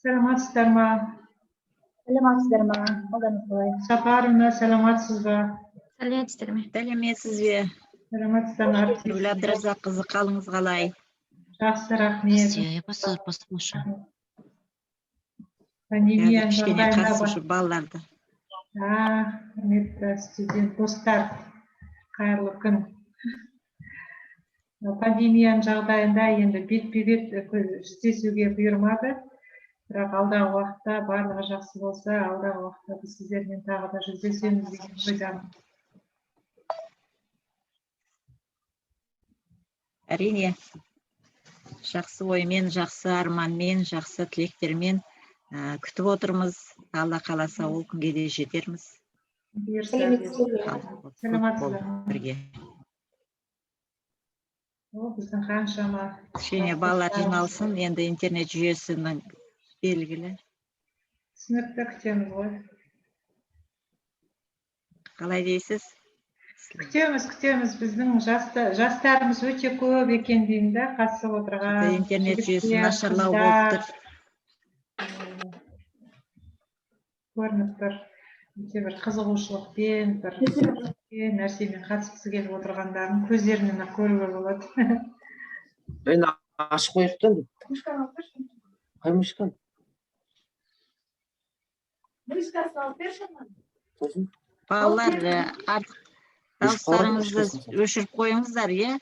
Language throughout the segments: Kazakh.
Саламатсыздар ма? Саламатсыздар ма? Одан қалай? Сапарымна, саламатсыз ба? Сәлеметсіздер ме? Сәлеметсіз бе? Саламатсыздар ма? Гүл Абдыразақ қызы, қалыңыз қалай? Жақсы, рахмет. Пандемияның Кішкене жағдайында қатысушы балаларды. Құрметті студент достар, қайырлы күн. Пандемияның жағдайында енді бетпе-бет жүздесуге бұйырмады. Бірақ алдағы уақытта барлығы жақсы болса, алдағы уақытта біз сіздермен тағы да жүздесеміз деген ойдамын. Әрине, жақсы оймен, жақсы арманмен, жақсы тілектермен күтіп отырмыз. Алла қаласа ол күнге де жетерміз. Саламатсыздар ма? Бірге. Біздің қаншама Кішкене балалар жиналсын, енді интернет жүйесінің белгілі. түсінікті, күтеміз ғой. Қалай дейсіз? Күтеміз. Біздің жастарымыз өте көп екен деймін да, қатысып отырған. Интернет жүйесі нашарлау болып тұр. Көрініп тұр. Өте бір қызығушылықпен, бір нәрсемен қатысқысы келіп отырғандарын көздерінен ақ көруге болады. Ben aşık koyuktun. Hay müşkan. Балалар, дауыстарыңызды өшіріп қойыңыздар, е?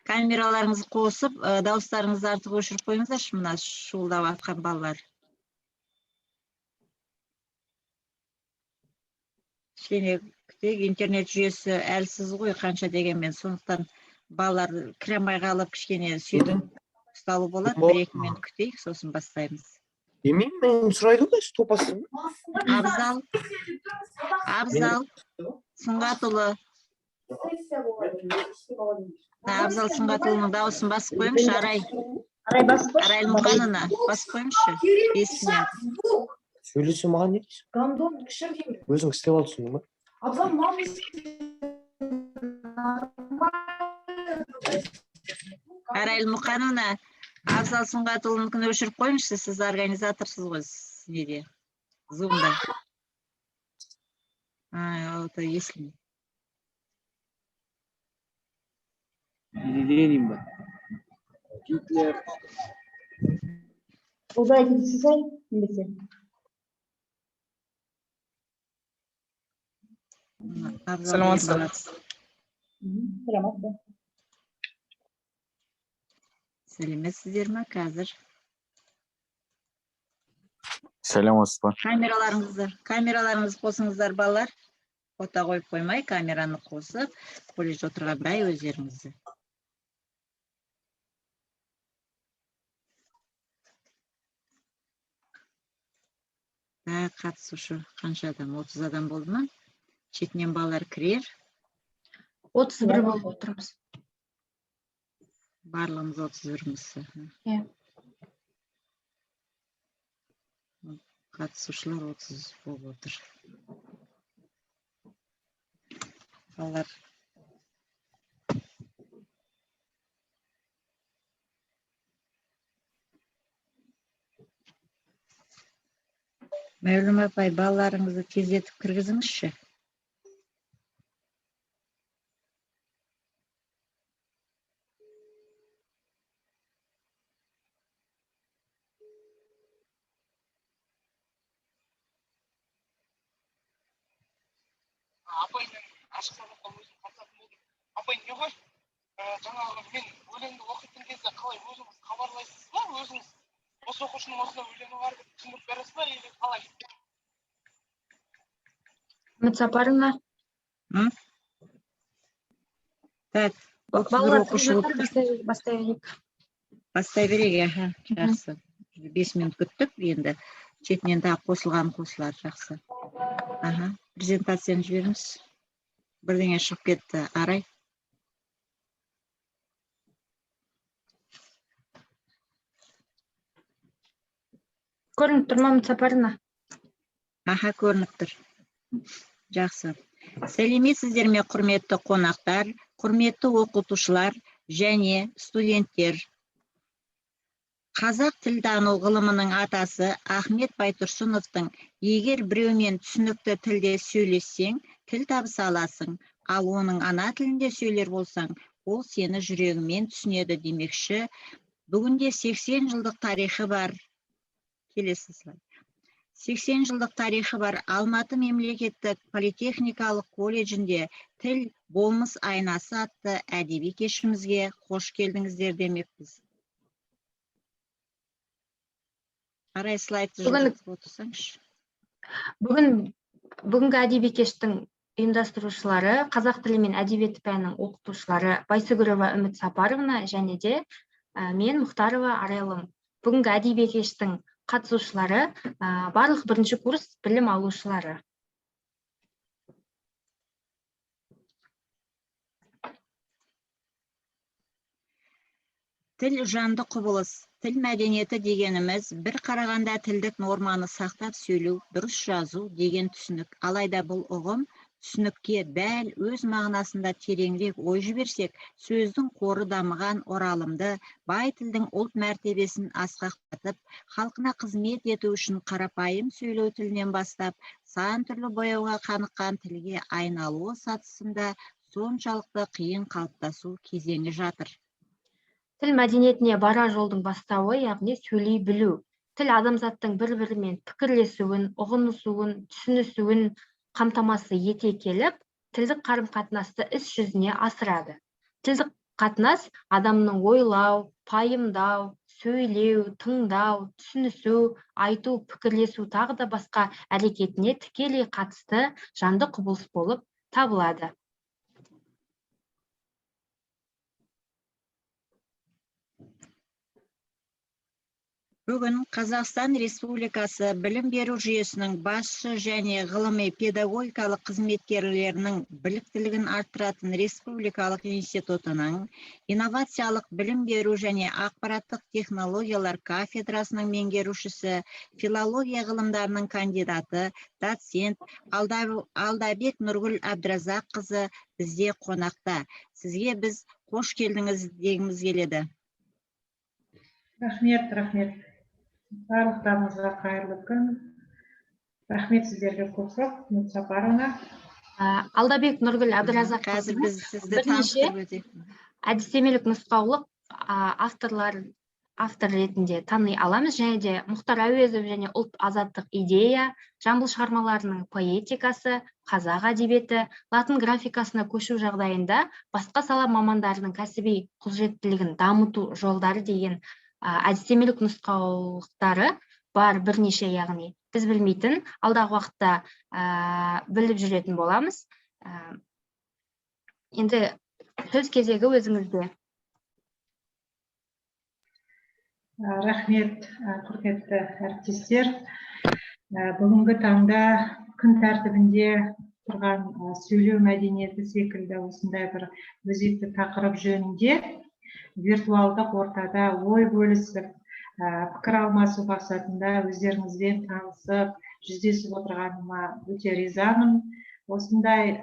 Камераларыңызды қосып, дауыстарыңызды артық өшіріп қойыңыздар, мына шуылдап атқан балалар. Кішкене күтейік, интернет жүйесі әлсіз ғой, қанша дегенмен, сондықтан балалар кіремай қалып, кішкене сөйтіп ұсталу болады, 1-2 минут күтейік, сосын бастаймыз. Yemin mi? Sırayla da şu topasın. Абзал, Сұңғатұлы. Абзал Сұңғатұлының дауысын басып қойыңызшы, Арай Мұқанына басып қойыңызшы, естіне. Söylesi mağan ne diyorsun? Gandon kışır Gözün istev alsın mı? Ablam mal Арай Мұқанына Абзал Сұңғатұлыныкін өшіріп қойыңызшы, сіз организаторсыз ғой, неде, Zoom-да. Это если. Dinleyeyim ben. Gitler. Uzay size kimisi? Саламатсыздар. Саламатсыздар. Сәлеметсіздер ме қазір? Саламатсыздар. Камераларыңызды қосыңыздар, балалар. Фото қойып қоймай, камераны қосып, колледж отырған бай өздеріңізді. Қатысушы қанша адам? 30 адам болды ма? Шетінен балалар кірер. 31 болып отырмыз. Барлығымыз 31-міз. Қатысушылар 30 болып отыр. Балалар. Мәулім апай, балаларыңызды тездетіп кіргізіңізші. Апай, мен ашықсыздықтан өзім қатысатын болдым. Апай, не ғой? Жаңағы мен өлеңді оқитын кезде қалай өзіңіз хабарлайсыз ба? Өзіңіз осы оқушының осындай өлеңі бар деп түсіндіріп бересіз ба, или қалай? Мұтсапарыңа? Так, Балалар бастай берейік. Бастай берейік, жақсы. 5 минут күттік, енді шетінен тағы қосылар, жақсы. Презентацияны жіберіңіз. Бірдеңе шығып кетті, Арай. Көрініп тұр ма Мұтсапарыңа? Көрініп тұр. Жақсы. Сәлеметсіздер ме, құрметті қонақтар, құрметті оқытушылар және студенттер. Қазақ тілтану ғылымының атасы Ахмет Байтұрсыновтың егер біреумен түсінікті тілде сөйлессең, тіл табыса аласың, ал оның ана тілінде сөйлер болсаң, ол сені жүрегімен түсінеді демекші. Бүгінде 80 жылдық тарихы бар. Келесі слайд. 80 жылдық тарихы бар Алматы мемлекеттік политехникалық колледжінде тіл болмыс айнасы атты әдеби кешімізге қош келдіңіздер демекпіз. Арай слайды жылдатып отырсаңшы. Бүгінгі әдеби кештің ұйымдастырушылары қазақ тілі мен әдебиеті пәнінің оқытушылары Байсүгірова Үміт Сапаровна және де мен Мұхтарова Арайлым. Бүгінгі әдеби кештің қатысушылары барлық бірінші курс білім алушылары. Тіл жанды құбылыс. Тіл мәдениеті дегеніміз бір қарағанда тілдік норманы сақтап сөйлеу, дұрыс жазу деген түсінік. Алайда бұл ұғым түсінікке дәл өз мағынасында тереңірек ой жіберсек, сөздің қоры дамыған оралымды, бай тілдің ұлт мәртебесін асқақтатып, халқына қызмет ету үшін қарапайым сөйлеу тілінен бастап, сан түрлі бояуға қаныққан тілге айналуы сатысында соншалықты қиын қалыптасу кезеңі жатыр. Тіл мәдениетіне бара жолдың бастауы, яғни сөйлей білу. Тіл адамзаттың бір-бірімен пікірлесуін, ұғынысуын, түсінісуін қамтамасыз ете келіп, тілдік қарым-қатынасты іс жүзіне асырады. Тілдік қатынас адамның ойлау, пайымдау, сөйлеу, тыңдау, түсінісу, айту, пікірлесу тағы да басқа әрекетіне тікелей қатысты жанды құбылыс болып табылады. Бүгін Қазақстан Республикасы білім беру жүйесінің басшы және ғылыми педагогикалық қызметкерлерінің біліктілігін арттыратын Республикалық институтының инновациялық білім беру және ақпараттық технологиялар кафедрасының меңгерушісі, филология ғылымдарының кандидаты, доцент Алдабек Нұргүл Әбдіразаққызы бізде қонақта. Сізге біз қош келдіңіз дегіміз келеді. Рахмет. Барлықтарыңызға қайырлы күн. Рахмет сіздерге көп. Үміт Сапаровна. Алдабек Нұргүл Әбдіразаққызы бірнеше әдістемелік нұсқаулық автор ретінде тани аламыз, және де Мұхтар Әуезов және ұлт азаттық идея, жамбыл шығармаларының поэтикасы, қазақ әдебиеті, латын графикасына көшу жағдайында басқа сала мамандарының кәсіби құзыреттілігін дамыту жолдары деген әдістемелік нұсқаулықтары бар бірнеше, яғни біз білмейтін, алдағы уақытта біліп жүретін боламыз. Енді сөз кезегі өзіңізде. Рахмет, құрметті әріптестер. Бүгінгі таңда күн тәртібінде тұрған сөйлеу мәдениеті секілді осындай бір өзекті тақырып жөнінде виртуалдық ортада ой бөлісіп, пікір алмасу мақсатында өздеріңізбен танысып, жүздесіп отырғаныма өте ризамын. Осындай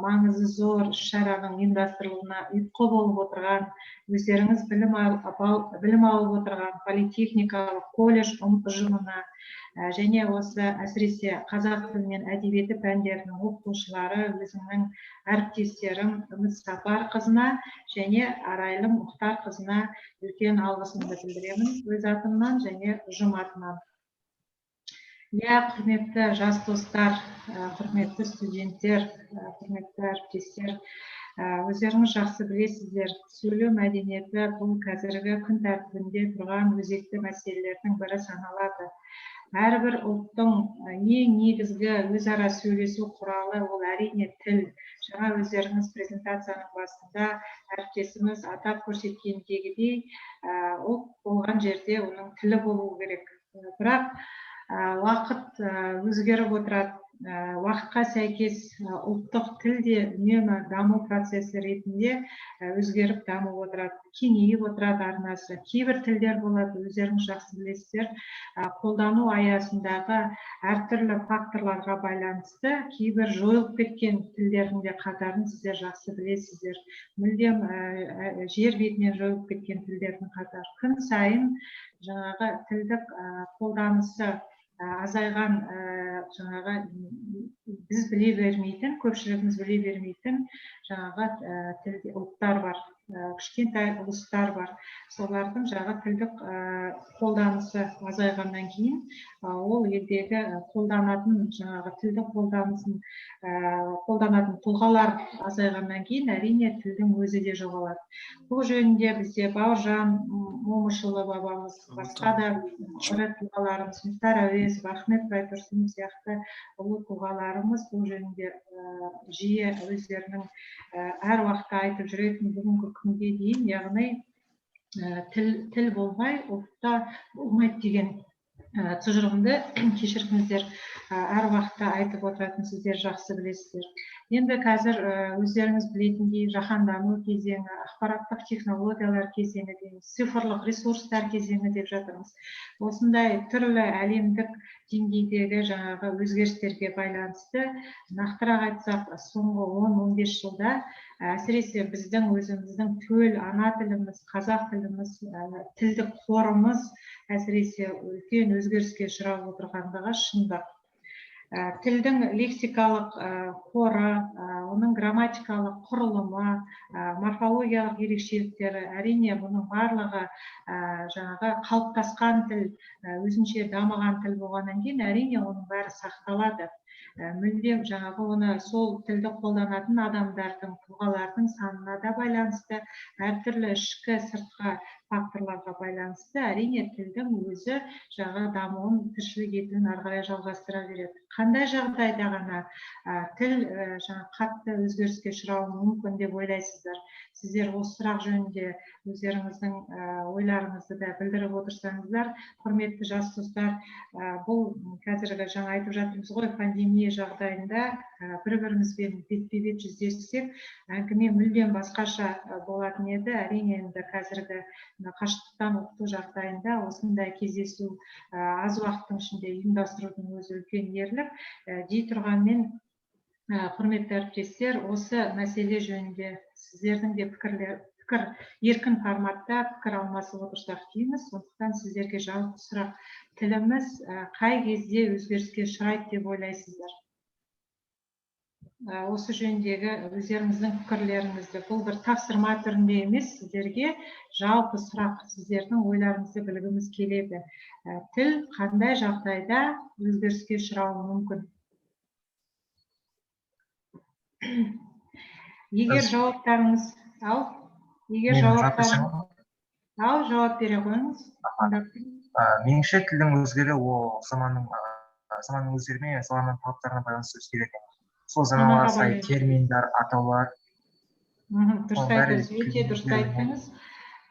маңызы зор шараның ұйымдастырылуына ұйытқы болып отырған, өздеріңіз білім алып отырған политехникалық колледж ұжымына және осы әсіресе қазақ тілі мен әдебиеті пәндерінің оқытушылары, өзімнің әріптестерім Үміт Сапарқызына және Арайлым Мұхтарқызына үлкен алғысымды білдіремін өз атымнан және ұжым атынан. Құрметті жас достар, құрметті студенттер, құрметті әріптестер, өздеріңіз жақсы білесіздер, сөйлеу мәдениеті бұл қазіргі күн тәртібінде тұрған өзекті мәселелердің бірі саналады. Әрбір ұлттың ең негізгі өзара сөйлесу құралы ол әрине тіл. Жаңа өздеріңіз презентацияның басында әріптесіміз атап көрсеткендегідей, ұлт болған жерде оның тілі болуы керек. Бірақ уақыт өзгеріп отырады. уақытқа сәйкес ұлттық тіл де үнемі даму процесі ретінде өзгеріп дамып отырады, кеңейіп отырады арнасы. Кейбір тілдер болады, өздеріңіз жақсы білесіздер, қолдану аясындағы әртүрлі факторларға байланысты кейбір жойылып кеткен тілдердің де қатарын сіздер жақсы білесіздер. Мүлдем жер бетінен жойылып кеткен тілдердің қатары. Күн сайын жаңағы тілдік қолданысы азайған, жаңағы біз біле бермейтін, көпшілігіміз біле бермейтін жаңағы ұлттар бар, кішкентай ұлыстар бар. Солардың жаңағы тілдік қолданысы азайғаннан кейін, ол елдегі қолданатын жаңағы тілдік қолданатын тұлғалар азайғаннан кейін, әрине тілдің өзі де жоғалады. Бұл жөнінде бізде Бауыржан Момышұлы бабамыз, басқа да ірі тұлғаларымыз, Мұхтар Әуезов, Ахмет Байтұрсынов сияқты ұлы тұлғаларымыз бұл жөнінде жиі өздерінің әр уақытта айтып жүретін бүгінгі күнге дейін, яғни тіл болмай ұлтта болмайды деген тұжырымды кешіріңіздер, әр уақытта айтып отыратын сіздер жақсы білесіздер. Енді қазір өздеріңіз білетіндей жаһандану кезеңі, ақпараттық технологиялар кезеңі дейміз, цифрлық ресурстар кезеңі деп жатырмыз. Осындай түрлі әлемдік деңгейдегі жаңағы өзгерістерге байланысты, нақтырақ айтсақ, соңғы 10-15 жылда әсіресе біздің өзіміздің төл ана тіліміз, қазақ тіліміз, тілдік қорымыз әсіресе үлкен өзгеріске ұшырап отырғандығы шындық. Тілдің лексикалық қоры, оның грамматикалық құрылымы, морфологиялық ерекшеліктері, әрине бұның барлығы жаңағы қалыптасқан тіл, өзінше дамыған тіл болғаннан кейін, әрине оның бәрі сақталады. Мүлдем жаңағы оны сол тілді қолданатын адамдардың, тұлғалардың санына да байланысты, әртүрлі ішкі сыртқы факторларға байланысты, әрине тілдің өзі жаңа дамуын, тіршілік етуін ары қарай жалғастыра береді. Қандай жағдайда ғана тіл қатты өзгеріске ұшырауы мүмкін деп ойлайсыздар? Сіздер осы сұрақ жөнінде өздеріңіздің ойларыңызды да білдіріп отырсаңыздар, құрметті жас достар, бұл қазіргі жаңа айтып жатырмыз ғой, пандемия жағдайында бір-бірімізбен бетпе-бет жүздессек, әңгіме мүлдем басқаша болатын еді. Әрине енді қазіргі қашықтықтан оқыту жағдайында осындай кездесу аз уақыттың ішінде ұйымдастырудың өзі үлкен ерлік. Дей тұрғанмен, құрметті әріптестер, осы мәселе жөнінде сіздердің де пікір еркін форматта пікір алмасып отырсақ дейміз. Сондықтан сіздерге жалпы сұрақ, тіліміз қай кезде өзгеріске ұшырайды деп ойлайсыздар? Осы жөніндегі өздеріңіздің пікірлеріңізді, бұл бір тапсырма түрінде емес, сіздерге жалпы сұрақ, сіздердің ойларыңызды білгіміз келеді. Тіл қандай жағдайда өзгеріске ұшырауы мүмкін? Егер жауаптарыңыз, жауап бере қойыңыз. Меніңше тілдің өзгері ол заманның өзгермей, заманның талаптарына байланысты өзгереді. Сол заманға сай терминдер, атаулар. Дұрыс айтыңыз, өте дұрыс айттыңыз.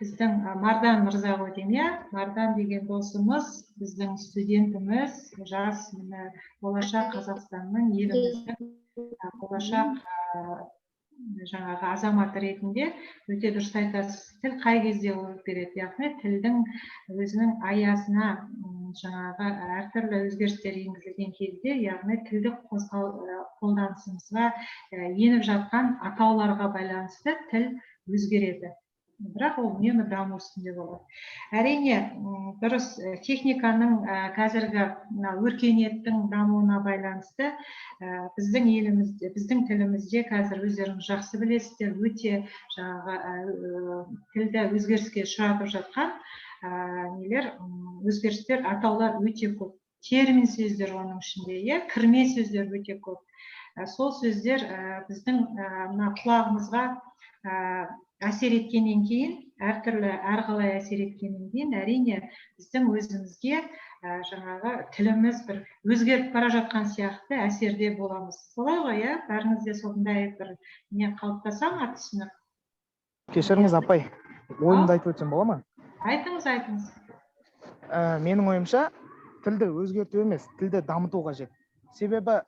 Біздің Мардан мырза ғой деймін, Мардан деген досымыз, біздің студентіміз, жас, болашақ Қазақстанның, еліміздің болашақ жаңағы азаматы ретінде өте дұрыс айтасыз. Тіл қай кезде өзгереді, яғни тілдің өзінің аясына жаңағы әртүрлі өзгерістер енгізілген кезде, яғни тілдік қолданысымызға еніп жатқан атауларға байланысты тіл өзгереді. Бірақ ол үнемі даму үстінде болады. Әрине, дұрыс, техниканың қазіргі өркениеттің дамуына байланысты біздің елімізде, біздің тілімізде қазір өздеріңіз жақсы білесіздер, өте тілді өзгеріске ұшыратып жатқан өзгерістер, атаулар өте көп. Термин сөздер оның ішінде, кірме сөздер өте көп. Сол сөздер біздің құлағымызға әсер еткеннен кейін, әрқалай әсер еткеннен кейін, әрине біздің өзімізге жаңағы тіліміз бір өзгеріп бара жатқан сияқты әсерде боламыз. Солай ғой, бәріңізде сондай бір не қалыптаса ма түсінік? Кешіріңіз апай, ойымды айтып өтсем бола ма? Айтыңыз. Менің ойымша, тілді өзгерту емес, тілді дамыту қажет. себебі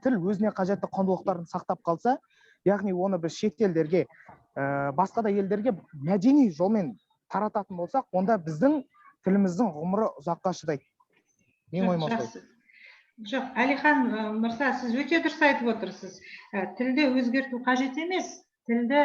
тіл өзіне қажетті құндылықтарын сақтап қалса, яғни оны біз шет елдерге, басқа да елдерге мәдени жолмен тарататын болсақ, онда біздің тіліміздің ғұмыры ұзаққа шыдайды. Мен ойым осылай. Жоқ, Әлихан мырза, сіз өте дұрыс айтып отырсыз. Тілді өзгерту қажет емес, тілді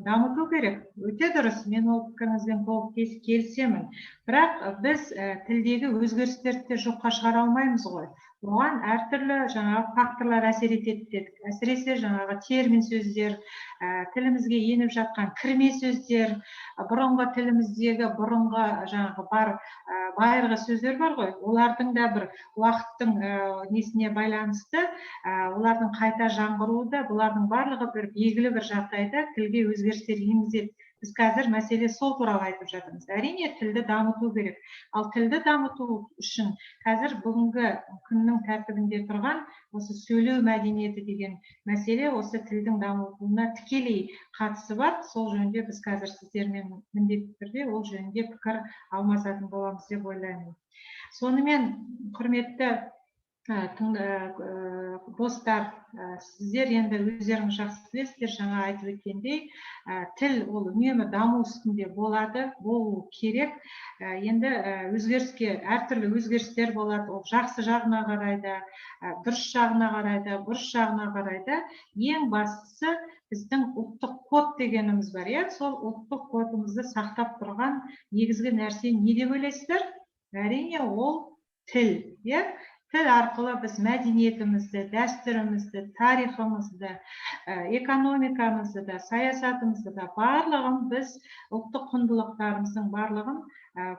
дамыту керек. Өте дұрыс, мен ол пікіріңізбен толық келісемін. Бірақ біз тілдегі өзгерістерді жоққа шығара алмаймыз ғой. Оған әртүрлі жаңағы факторлар әсер етеді дедік. Әсіресе жаңағы термин сөздер, тілімізге еніп жатқан кірме сөздер, бұрынғы тіліміздегі бұрынғы жаңағы бар байырғы сөздер бар ғой, олардың да бір уақыттың несіне байланысты, олардың қайта жаңғыруы да, бұлардың барлығы бір белгілі бір жағдайда тілге өзгерістер енгізеді. Біз қазір мәселе сол туралы айтып жатырмыз. Әрине тілді дамыту керек. Ал тілді дамыту үшін қазір бүгінгі күннің тәртібінде тұрған осы сөйлеу мәдениеті деген мәселе осы тілдің дамуына тікелей қатысы бар. Сол жөнінде біз қазір сіздермен міндетті түрде ол жөнінде пікір алмасатын боламыз деп ойлаймын. Сонымен, құрметті достар, сіздер енді өздеріңіз жақсы білесіздер, жаңа айтып өткендей, тіл ол үнемі даму үстінде болады, болу керек. Енді өзгеріске, әртүрлі өзгерістер болады, ол жақсы жағына қарайды, дұрыс жағына қарайды, бұрыс жағына қарайды. Ең бастысы біздің ұлттық код дегеніміз бар, сол ұлттық кодымызды сақтап тұрған негізгі нәрсе не деп ойлайсыздар? Әрине ол тіл, Тіл арқылы біз мәдениетімізді, дәстүрімізді, тарихымызды, экономикамызды да, саясатымызды да барлығын біз ұлттық құндылықтарымыздың барлығын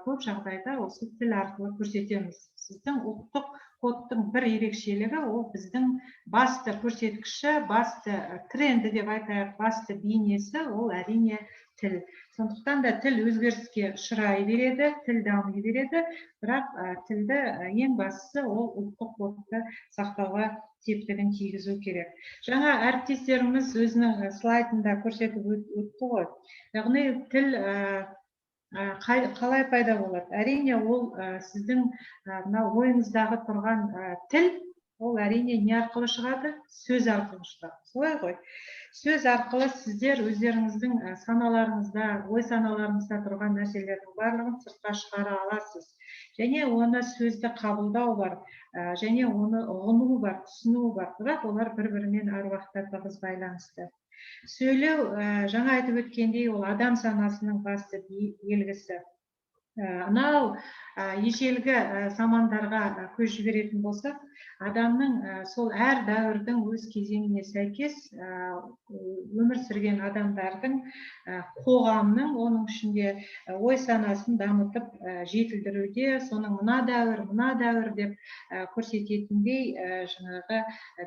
көп жағдайда осы тіл арқылы көрсетеміз. Сіздің ұлттық кодтың бір ерекшелігі ол біздің басты көрсеткіші, басты тренді деп айтайық, басты бейнесі ол әрине тіл. Сондықтан да тіл өзгеріске ұшырай береді, тіл дами береді, бірақ тілді ең бастысы ол ұлттық кодты сақтауға септігін тигізу керек. Жаңа әріптестеріміз өзінің слайдында көрсетіп өтті ғой. Яғни тіл қалай пайда болады? Әрине ол сіздің ойыңыздағы тұрған тіл, ол әрине не арқылы шығады? Сөз арқылы шығады. Солай ғой. Сөз арқылы сіздер өздеріңіздің саналарыңызда, ой саналарыңызда тұрған нәрселердің барлығын сыртқа шығара аласыз. Және оны сөзді қабылдау бар, және оны ұғыну бар, түсіну бар. Бірақ олар бір-бірімен әр уақытта тығыз байланысты. Сөйлеу, жаңа айтып өткендей, ол адам санасының басты белгісі. Анау ежелгі замандарға көз жіберетін болсақ, адамның сол әр дәуірдің өз кезеңіне сәйкес өмір сүрген адамдардың қоғамның оның ішінде ой санасын дамытып жетілдіруде, соның мына дәуір деп көрсететіндей жаңағы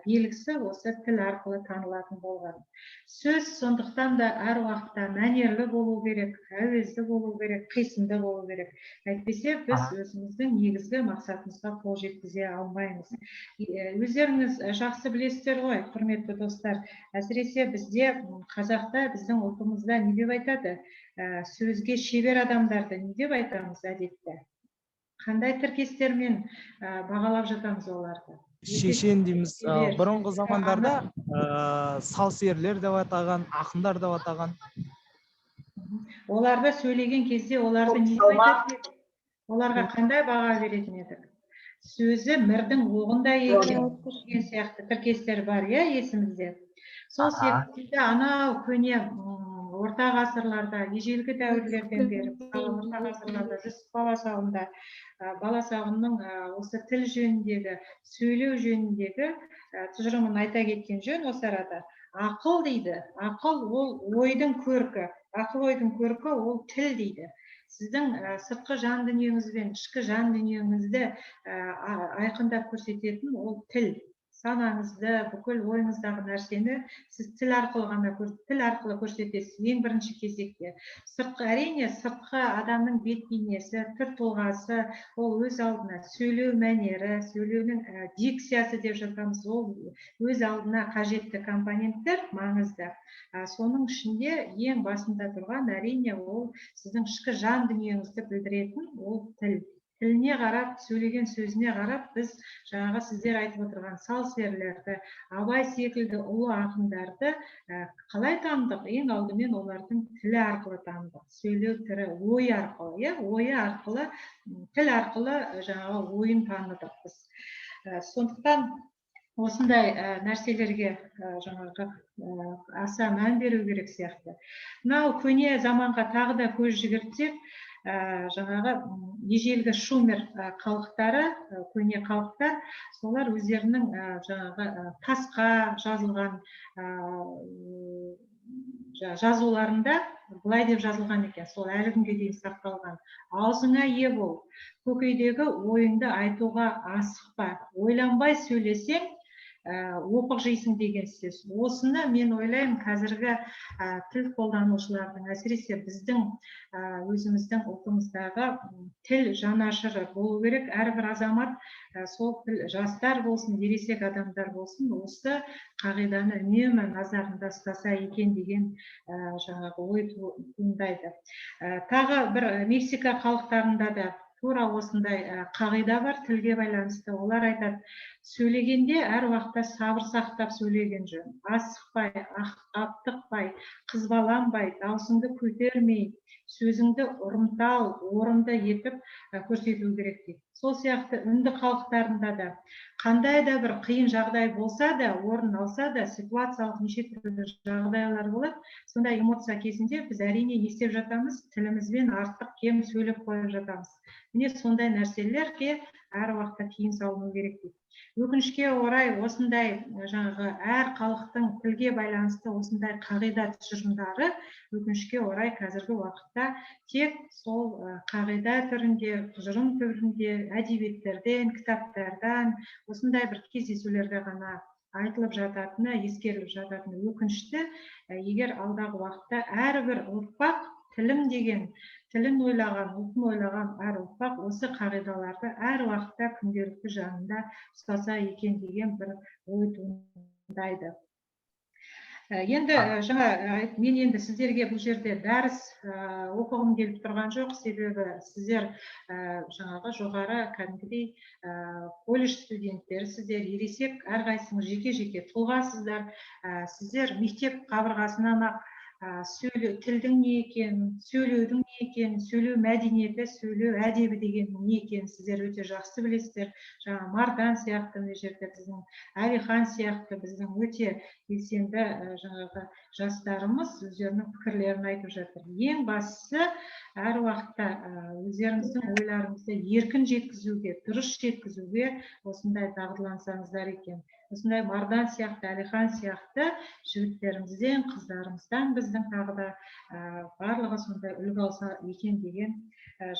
белгісі осы тіл арқылы танылатын болған. Сөз сондықтан да әр уақытта мәнерлі болу керек, әуезді болу керек, қисынды болу керек. Әйтпесе біз өзіміздің негізгі мақсатымызға қол жеткізе алмаймыз. Өздеріңіз жақсы білесіздер ғой, құрметті достар. Әсіресе бізде қазақта, біздің ұлтымызда не деп айтады? Сөзге шебер адамдарды не деп айтамыз әдетте? Қандай тіркестермен бағалап жатамыз оларды? Шешен дейміз. Бұрынғы замандарда салсерлер деп атаған, ақындар деп атаған. Оларды сөйлеген кезде оларды не деп айтады? Оларға қандай баға беретін едік? Сөзі мірдің оғындай екен деген сияқты тіркестер бар, есімізде. Сол себепті анау көне орта ғасырларда, ежелгі дәуірлерден бері, орта ғасырларда Жүсіп баласағұнның осы тіл жөніндегі, сөйлеу жөніндегі тұжырымын айта кеткен жөн осы арада. Ақыл дейді, ақыл ол ойдың көркі, ақыл ойдың көркі ол тіл дейді. Сіздің сыртқы жан дүниеңіз бен ішкі жан дүниеңізді айқындап көрсететін ол тіл. Санаңызды, бүкіл ойыңыздағы нәрсені сіз тіл арқылы көрсетесіз. Ең бірінші кезекте. Әрине, сыртқы адамның бет бейнесі, түр тұлғасы, ол өз алдына сөйлеу мәнері, сөйлеудің дикциясы деп жатамыз, ол өз алдына қажетті компоненттер маңызды. Соның ішінде ең басында тұрған әрине ол сіздің ішкі жан дүниеңізді білдіретін ол тіл. тіліне қарап, сөйлеген сөзіне қарап, біз жаңағы сіздер айтып отырған сал-серілерді, Абай секілді ұлы ақындарды қалай таныдық? Ең алдымен олардың тілі арқылы таныдық. Сөйлеу түрі, ой арқылы, ойы арқылы, тіл арқылы жаңағы ойын таныдық біз. Сондықтан осындай нәрселерге жаңағы аса мән беру керек сияқты. Мынау көне заманға тағы да көз жүгіртсек, жаңағы ежелгі шумер халықтары, көне халықтар, солар өздерінің жаңағы тасқа жазылған жазуларында былай деп жазылған екен, сол әлі күнге дейін сақталған: аузыңа ие бол, көкейдегі ойыңды айтуға асықпа, ойланбай сөйлесең опық жейсің деген сөз. Осыны мен ойлаймын, қазіргі тіл қолданушылардың, әсіресе біздің өзіміздің ұлтымыздағы тіл жанашыры болу керек. Әрбір азамат, сол жастар болсын, ересек адамдар болсын, осы қағиданы үнемі назарында ұстаса екен деген жаңағы ой туындайды. Тағы бір Мексика халықтарында да тура осындай қағида бар тілге байланысты. Олар айтады: сөйлегенде әр уақытта сабыр сақтап сөйлеген жөн. Асықпай, аптықпай, қызбаланбай, даусыңды көтермей, сөзіңді ұрымтал, орынды етіп көрсету керек дейді. Сол сияқты үнді халықтарында да қандай да бір қиын жағдай болса да, орын алса да, ситуациялық неше түрлі жағдайлар болады. Сондай эмоция кезінде біз әрине не істеп жатамыз? Тілімізбен артық кем сөйлеп қойып жатамыз. Міне сондай нәрселерге әр уақытта тыйым салыну керек дейді. Өкінішке орай осындай жаңағы әр халықтың тілге байланысты осындай қағида тұжырымдары өкінішке орай қазіргі уақытта тек сол қағида түрінде, тұжырым түрінде, әдебиеттерден, кітаптардан, осындай бір кездесулерде ғана айтылып жататыны, ескеріліп жататыны өкінішті. Егер алдағы уақытта әрбір ұрпақ тілім деген, тілін ойлаған, ұлтын ойлаған әр ұрпақ осы қағидаларды әр уақытта күнделікті жанында ұстаса екен деген бір ой туындайды. Енді мен енді сіздерге бұл жерде дәріс оқығым келіп тұрған жоқ, себебі сіздер жаңағы жоғары кәдімгідей колледж студенттері, сіздер ересек, әрқайсыңыз жеке-жеке тұлғасыздар. Сіздер мектеп қабырғасынан тілдің не екенін, сөйлеудің не екенін, сөйлеу мәдениеті, сөйлеу әдебі деген не екенін сіздер өте жақсы білесіздер. Жаңа Мардан сияқты, мына жерде біздің Әлихан сияқты біздің өте белсенді жаңағы жастарымыз өздерінің пікірлерін айтып жатыр. Ең бастысы әр уақытта өздеріңіздің ойларыңызды еркін жеткізуге, дұрыс жеткізуге осындай дағдылансаңыздар екен. Осындай Мардан сияқты, Әлихан сияқты жігіттерімізден, қыздарымыздан біздің тағы да барлығы сондай үлгі алса екен деген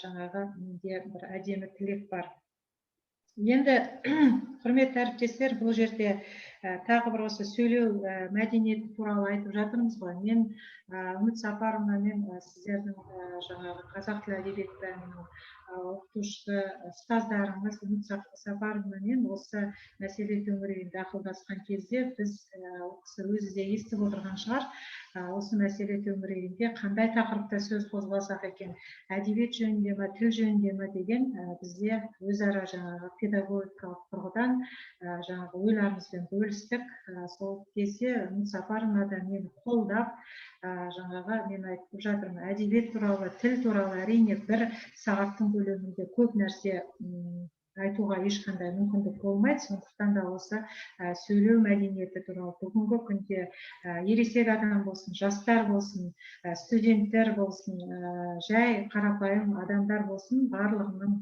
жаңағы менде бір әдемі тілек бар. Енді құрметті әріптестер, бұл жерде тағы бір осы сөйлеу мәдениеті туралы айтып жатырмыз ғой. Мен Үміт Сапаровна мен сіздердің жаңағы қазақ тілі әдебиеті пәнінің оқытушысы ұстаздарыңыз Үміт Сапаровна мен осы мәселе төңірегінде ақылдасқан кезде біз ол кісі өзі де естіп отырған шығар, осы мәселе төңірегінде қандай тақырыпта сөз қозғасақ екен, әдебиет жөнінде ме, тіл жөнінде ме деген бізде өзара жаңағы педагогикалық тұрғыдан жаңағы ойларымызбен бөлістік. Сол кезде Үміт Сапаровна да мені қолдап, жаңағы мен айтып жатырмын, әдебиет туралы, тіл туралы әрине бір сағаттың көлемінде көп нәрсе айтуға ешқандай мүмкіндік болмайды. Сондықтан да осы сөйлеу мәдениеті туралы бүгінгі күнде ересек адам болсын, жастар болсын, студенттер болсын, жай қарапайым адамдар болсын, барлығының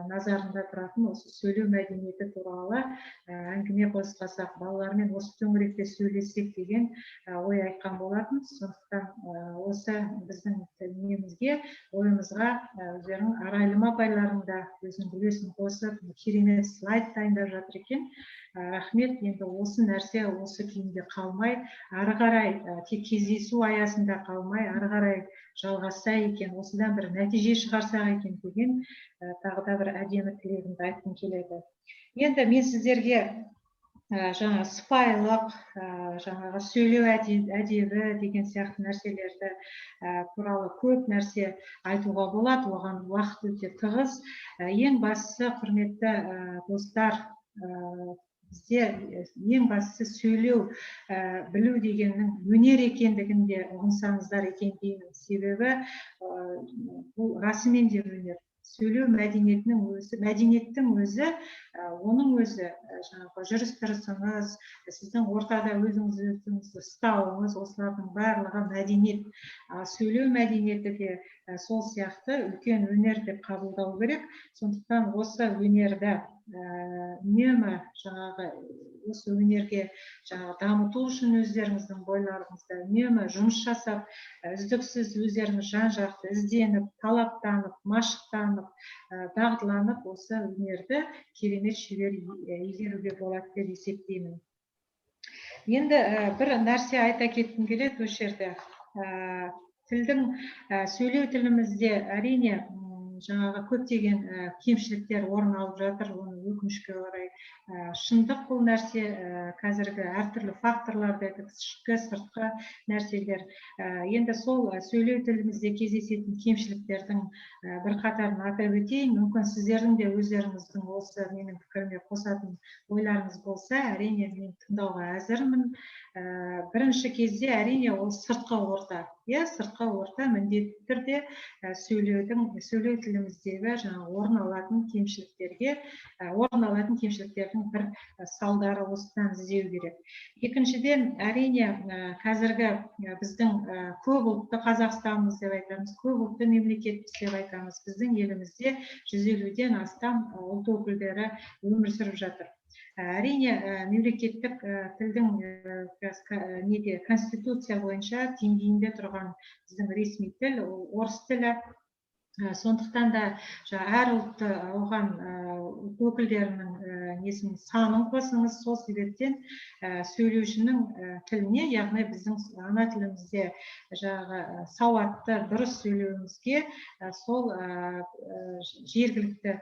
назарында тұратын осы сөйлеу мәдениеті туралы әңгіме қозғасақ, балалармен осы төңіректе сөйлессек деген ой айтқан болатын. Сондықтан осы біздің немізге, ойымызға өздерінің арайлым апайларың да өзінің үлесін қосып, керемет слайд дайындап жатыр екен. Рахмет. Енді осы нәрсе осы күйінде қалмай, ары қарай тек кездесу аясында қалмай, ары қарай жалғасса екен, осыдан бір нәтиже шығарсақ екен деген тағы да бір әдемі тілегімді айтқым келеді. Енді мен сіздерге жаңа сыпайылық, жаңағы сөйлеу әдебі деген сияқты нәрселерді туралы көп нәрсе айтуға болады. Оған уақыт өте тығыз. Ең бастысы, құрметті достар, бізде ең бастысы сөйлеу білу дегеннің өнер екендігін де ұғынсаңыздар екен деймін. Себебі бұл расымен де өнер. Сөйлеу мәдениеттің өзі, оның өзі жаңағы жүріс-тұрысыңыз, сіздің ортада өзіңізді ұстауыңыз, осылардың барлығы мәдениет. Сөйлеу мәдениеті де сол сияқты үлкен өнер деп қабылдау керек. Сондықтан осы өнерді үнемі жаңағы осы өнерге дамыту үшін өздеріңіздің бойларыңызда үнемі жұмыс жасап, үздіксіз өздеріңіз жан-жақты ізденіп, талаптанып, машықтанып, дағдыланып, осы өнерді керемет шебер игеруге болады деп есептеймін. Енді бір нәрсе айта кеткім келеді осы жерде. Тілдің, сөйлеу тілімізде әрине жаңағы көптеген кемшіліктер орын алып жатыр. Оны өкінішке орай шындық бұл нәрсе, қазіргі әртүрлі факторларды, ішкі, сыртқы нәрселер. Енді сол сөйлеу тілімізде кездесетін кемшіліктердің бірқатарын атап өтейін. Мүмкін сіздердің де өздеріңіздің осы менің пікіріме қосатын ойларыңыз болса, әрине мен тыңдауға әзірмін. Бірінші кезде әрине ол сыртқы орта. Сыртқы орта міндетті түрде сөйлеу тіліміздегі орын алатын кемшіліктердің бір салдары, осыдан іздеу керек. Екіншіден, әрине қазіргі біздің көп ұлтты Қазақстанымыз деп айтамыз, көп ұлтты мемлекетпіз деп айтамыз. Біздің елімізде 150-ден астам ұлт өкілдері өмір сүріп жатыр. Әрине мемлекеттік тілдің конституция бойынша деңгейінде тұрған біздің ресми тіл орыс тілі. Сондықтан да әр ұлтты оған өкілдерінің санын қосыңыз. Сол себептен сөйлеушінің тіліне, яғни біздің ана тілімізде сауатты, дұрыс сөйлеуімізге сол жергілікті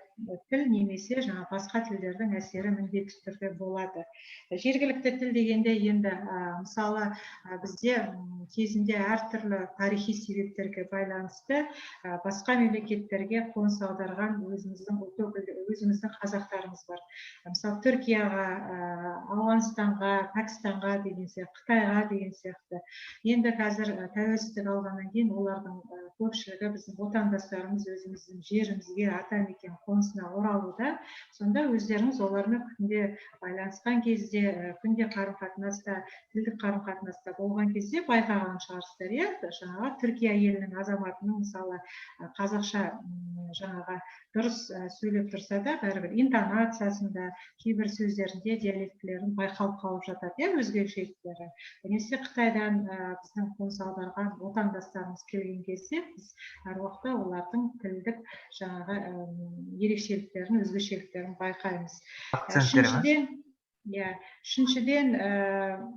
тіл немесе басқа тілдердің әсері міндетті түрде болады. Жергілікті тіл дегенде енді мысалы бізде кезінде әртүрлі тарихи себептерге байланысты басқа мемлекеттерге қоныс аударған өзіміздің қазақтарымыз бар. Мысалы Түркияға, Ауғанстанға, Пәкістанға деген сияқты, Қытайға деген сияқты. Енді қазір тәуелсіздік алғаннан кейін олардың көпшілігі біздің отандастарымыз өзіміздің жерімізге, атамекен қонысына оралуда. Сонда өздеріңіз олармен күнде байланысқан кезде, күнде қарым-қатынаста, тілдік қарым-қатынаста болған кезде байқаған шығарсыздар. Жаңағы Түркия елінің азаматының мысалы қазақша дұрыс сөйлеп тұрса да, бәрібір интонациясында, кейбір сөздерінде диалектілерін байқалып қалып жатады, өзгешеліктері. Немесе Қытайдан біздің қоныс аударған отандастарымыз келген кезде, біз әр уақытта олардың тілдік ерекшеліктерін, өзгешеліктерін байқаймыз. Үшіншіден,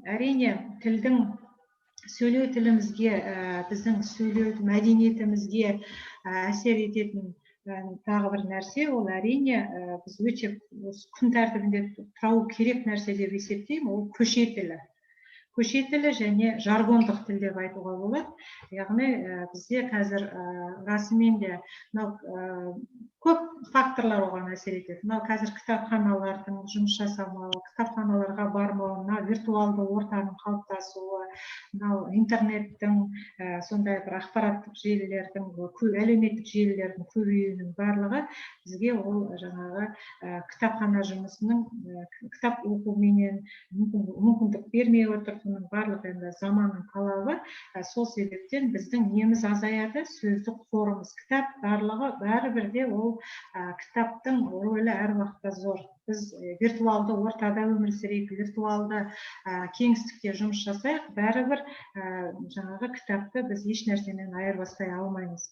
әрине тілдің сөйлеу тілімізге, біздің сөйлеу мәдениетімізге әсер ететін тағы бір нәрсе, ол әрине біз өте күн тәртібінде тұрау керек нәрсе деп есептеймін, ол көше тілі. Көше тілі және жаргондық тіл деп айтуға болады. Яғни бізде қазір расымен де көп факторлар оған әсер етеді. Қазір кітапханалардың жұмыс жасамауы, кітапханаларға бармауы, виртуалды ортаның қалыптасуы, интернеттің, сондай бір ақпараттық желілердің, әлеуметтік желілердің көбеюінің барлығы бізге ол кітапхана жұмысының, кітап оқуменен мүмкіндік бермей отыр. Бұның барлығы заманның талабы. Сол себептен біздің неміз азаяды, сөздік қорымыз, кітап барлығы бәрібірде ол кітаптың рөлі әр уақытта зор. Біз виртуалды ортада өмір сүрейік, виртуалды кеңістікте жұмыс жасайық, бәрібір кітапты біз еш нәрсемен айырбастай алмаймыз.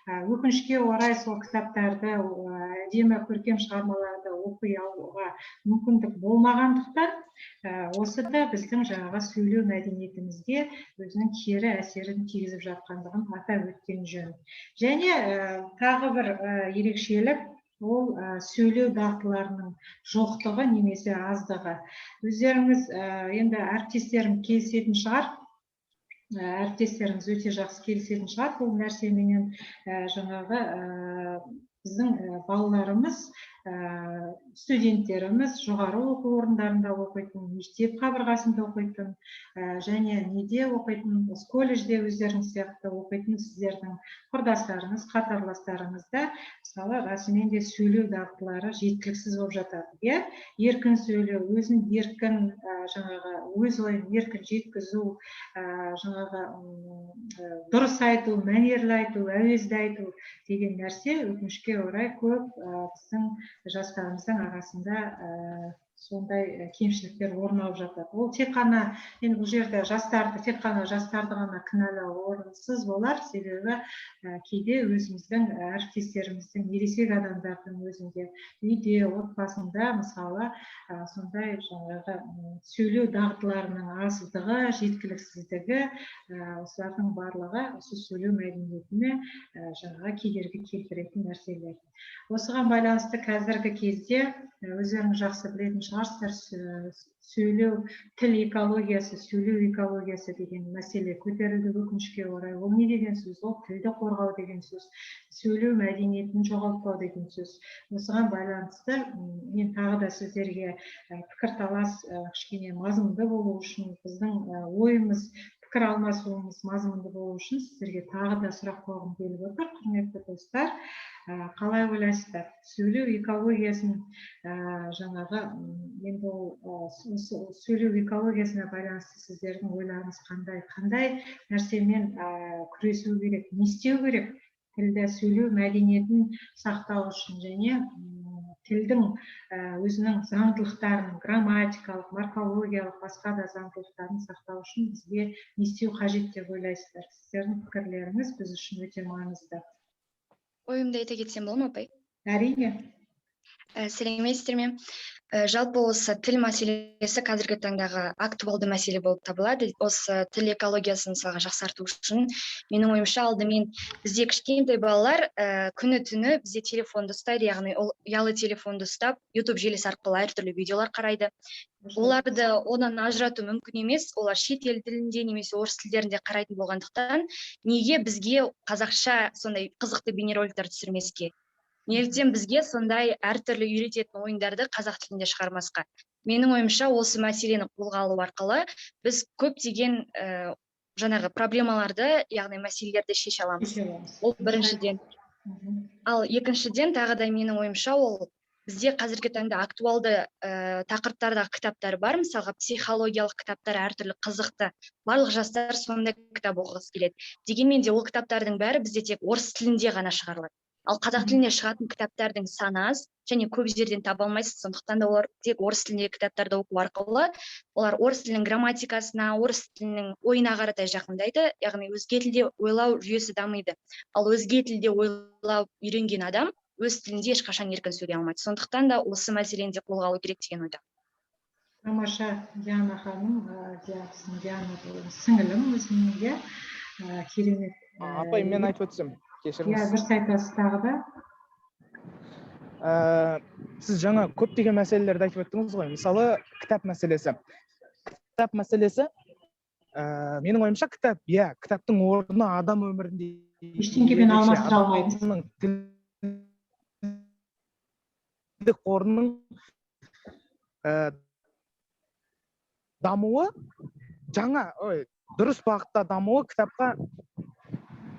Өкінішке орай сол кітаптарды, әдемі көркем шығармаларды оқи алуға мүмкіндік болмағандықтан, осы да біздің сөйлеу мәдениетімізге өзінің кері әсерін тигізіп жатқандығын атап өткен жөн. Және тағы бір ерекшелік, ол сөйлеу дағдыларының жоқтығы немесе аздығы. Өздеріңіз енді әріптестерім келісетін шығар, әріптестеріңіз өте жақсы келісетін шығар бұл нәрсеменен. Жаңағы біздің балаларымыз, студенттеріміз жоғары оқу орындарында оқитын, мектеп қабырғасында оқитын, және неде оқитын, колледжде өздеріңіз сияқты оқитын сіздердің құрдастарыңыз, қатарластарыңызда мысалы расымен де сөйлеу дағдылары жеткіліксіз болып жатады. Иә, еркін сөйлеу, өзін еркін, жаңағы өз ойын еркін жеткізу, жаңағы дұрыс айту, мәнерлі айту, әуезді айту деген нәрсе өкінішке орай көп біздің жастарымыздың арасында сондай кемшіліктер орын алып жатады. Ол тек қана, енді бұл жерде тек қана жастарды ғана кінәлау орынсыз болар, себебі кейде өзіміздің әріптестеріміздің, ересек адамдардың өзінде үйде, отбасында мысалы сондай жаңағы сөйлеу дағдыларының аздығы, жеткіліксіздігі, осылардың барлығы осы сөйлеу мәдениетіне жаңағы кедергі келтіретін нәрселер. Осыған байланысты қазіргі кезде өздеріңіз жақсы білетін шығарсыздар, сөйлеу тіл экологиясы, сөйлеу экологиясы деген мәселе көтерілді өкінішке орай. Ол не деген сөз? Ол тілді қорғау деген сөз, сөйлеу мәдениетін жоғалтпау деген сөз. Осыған байланысты мен тағы да сіздерге пікірталас кішкене мазмұнды болу үшін, біздің ойымыз, пікір алмасуымыз мазмұнды болу үшін сіздерге тағы да сұрақ қойғым келіп отыр, құрметті достар. Қалай ойлайсыздар? Сөйлеу экологиясын жаңағы енді сөйлеу экологиясына байланысты сіздердің ойларыңыз қандай нәрсемен күресу керек, не істеу керек? Тілді сөйлеу мәдениетін сақтау үшін және тілдің өзінің заңдылықтарын, грамматикалық, морфологиялық, басқа да заңдылықтарын сақтау үшін бізге не істеу қажет деп ойлайсыздар? Сіздердің пікірлеріңіз біз үшін өте маңызды. Ойымды айта кетсем бола ма, апай? Әрине. Сәлеметсіздер ме? Жалпы осы тіл мәселесі қазіргі таңдағы актуалды мәселе болып табылады. Осы тіл экологиясын мысалға жақсарту үшін менің ойымша алдымен бізде кішкентай балалар күні түні бізде телефонды ұстайды, яғни ол ұялы телефонды ұстап, YouTube желісі арқылы әртүрлі видеолар қарайды. Оларды одан ажырату мүмкін емес, олар шетел тілінде немесе орыс тілдерінде қарайтын болғандықтан, неге бізге қазақша сондай қызықты бейнероликтер түсірмеске? Неліктен бізге сондай әртүрлі үйрететін ойындарды қазақ тілінде шығармасқа? Менің ойымша осы мәселені қолға алу арқылы біз көптеген жаңағы проблемаларды, яғни мәселелерді шеше аламыз. Ол біріншіден. Ал екіншіден тағы да менің ойымша ол бізде қазіргі таңда актуалды тақырыптардағы кітаптар бар, мысалға психологиялық кітаптар әртүрлі қызықты. Барлық жастар сондай кітап оқығысы келеді. Дегенмен де ол кітаптардың бәрі бізде тек орыс тілінде ғана шығарылады. Ал қазақ тілінде шығатын кітаптардың саны аз және көп жерден таба алмайсыз. Сондықтан да олар тек орыс тіліндегі кітаптарды оқу арқылы олар орыс тілінің грамматикасына, орыс тілінің ойына қаратай жақындайды, яғни өзге тілде ойлау жүйесі дамиды. Ал өзге тілде ойлау үйренген адам өз тілінде ешқашан еркін сөйлей алмайды. Сондықтан да осы мәселені де қолға алу керек деген ойда. Тамаша, Диана ханым, Диана сіңілім өзімге керемет. Апай, мен айтып өтсем. Иә, дұрыс айтасыз тағы да. Сіз жаңа көптеген мәселелерді айтып өттіңіз ғой. Мысалы, кітап мәселесі. Кітап мәселесі, менің ойымша кітап, иә, кітаптың орны адам өмірінде ештеңемен алмастыра алмаймыз. Тілдік қорының дамуы, жаңа, дұрыс бағытта дамуы кітап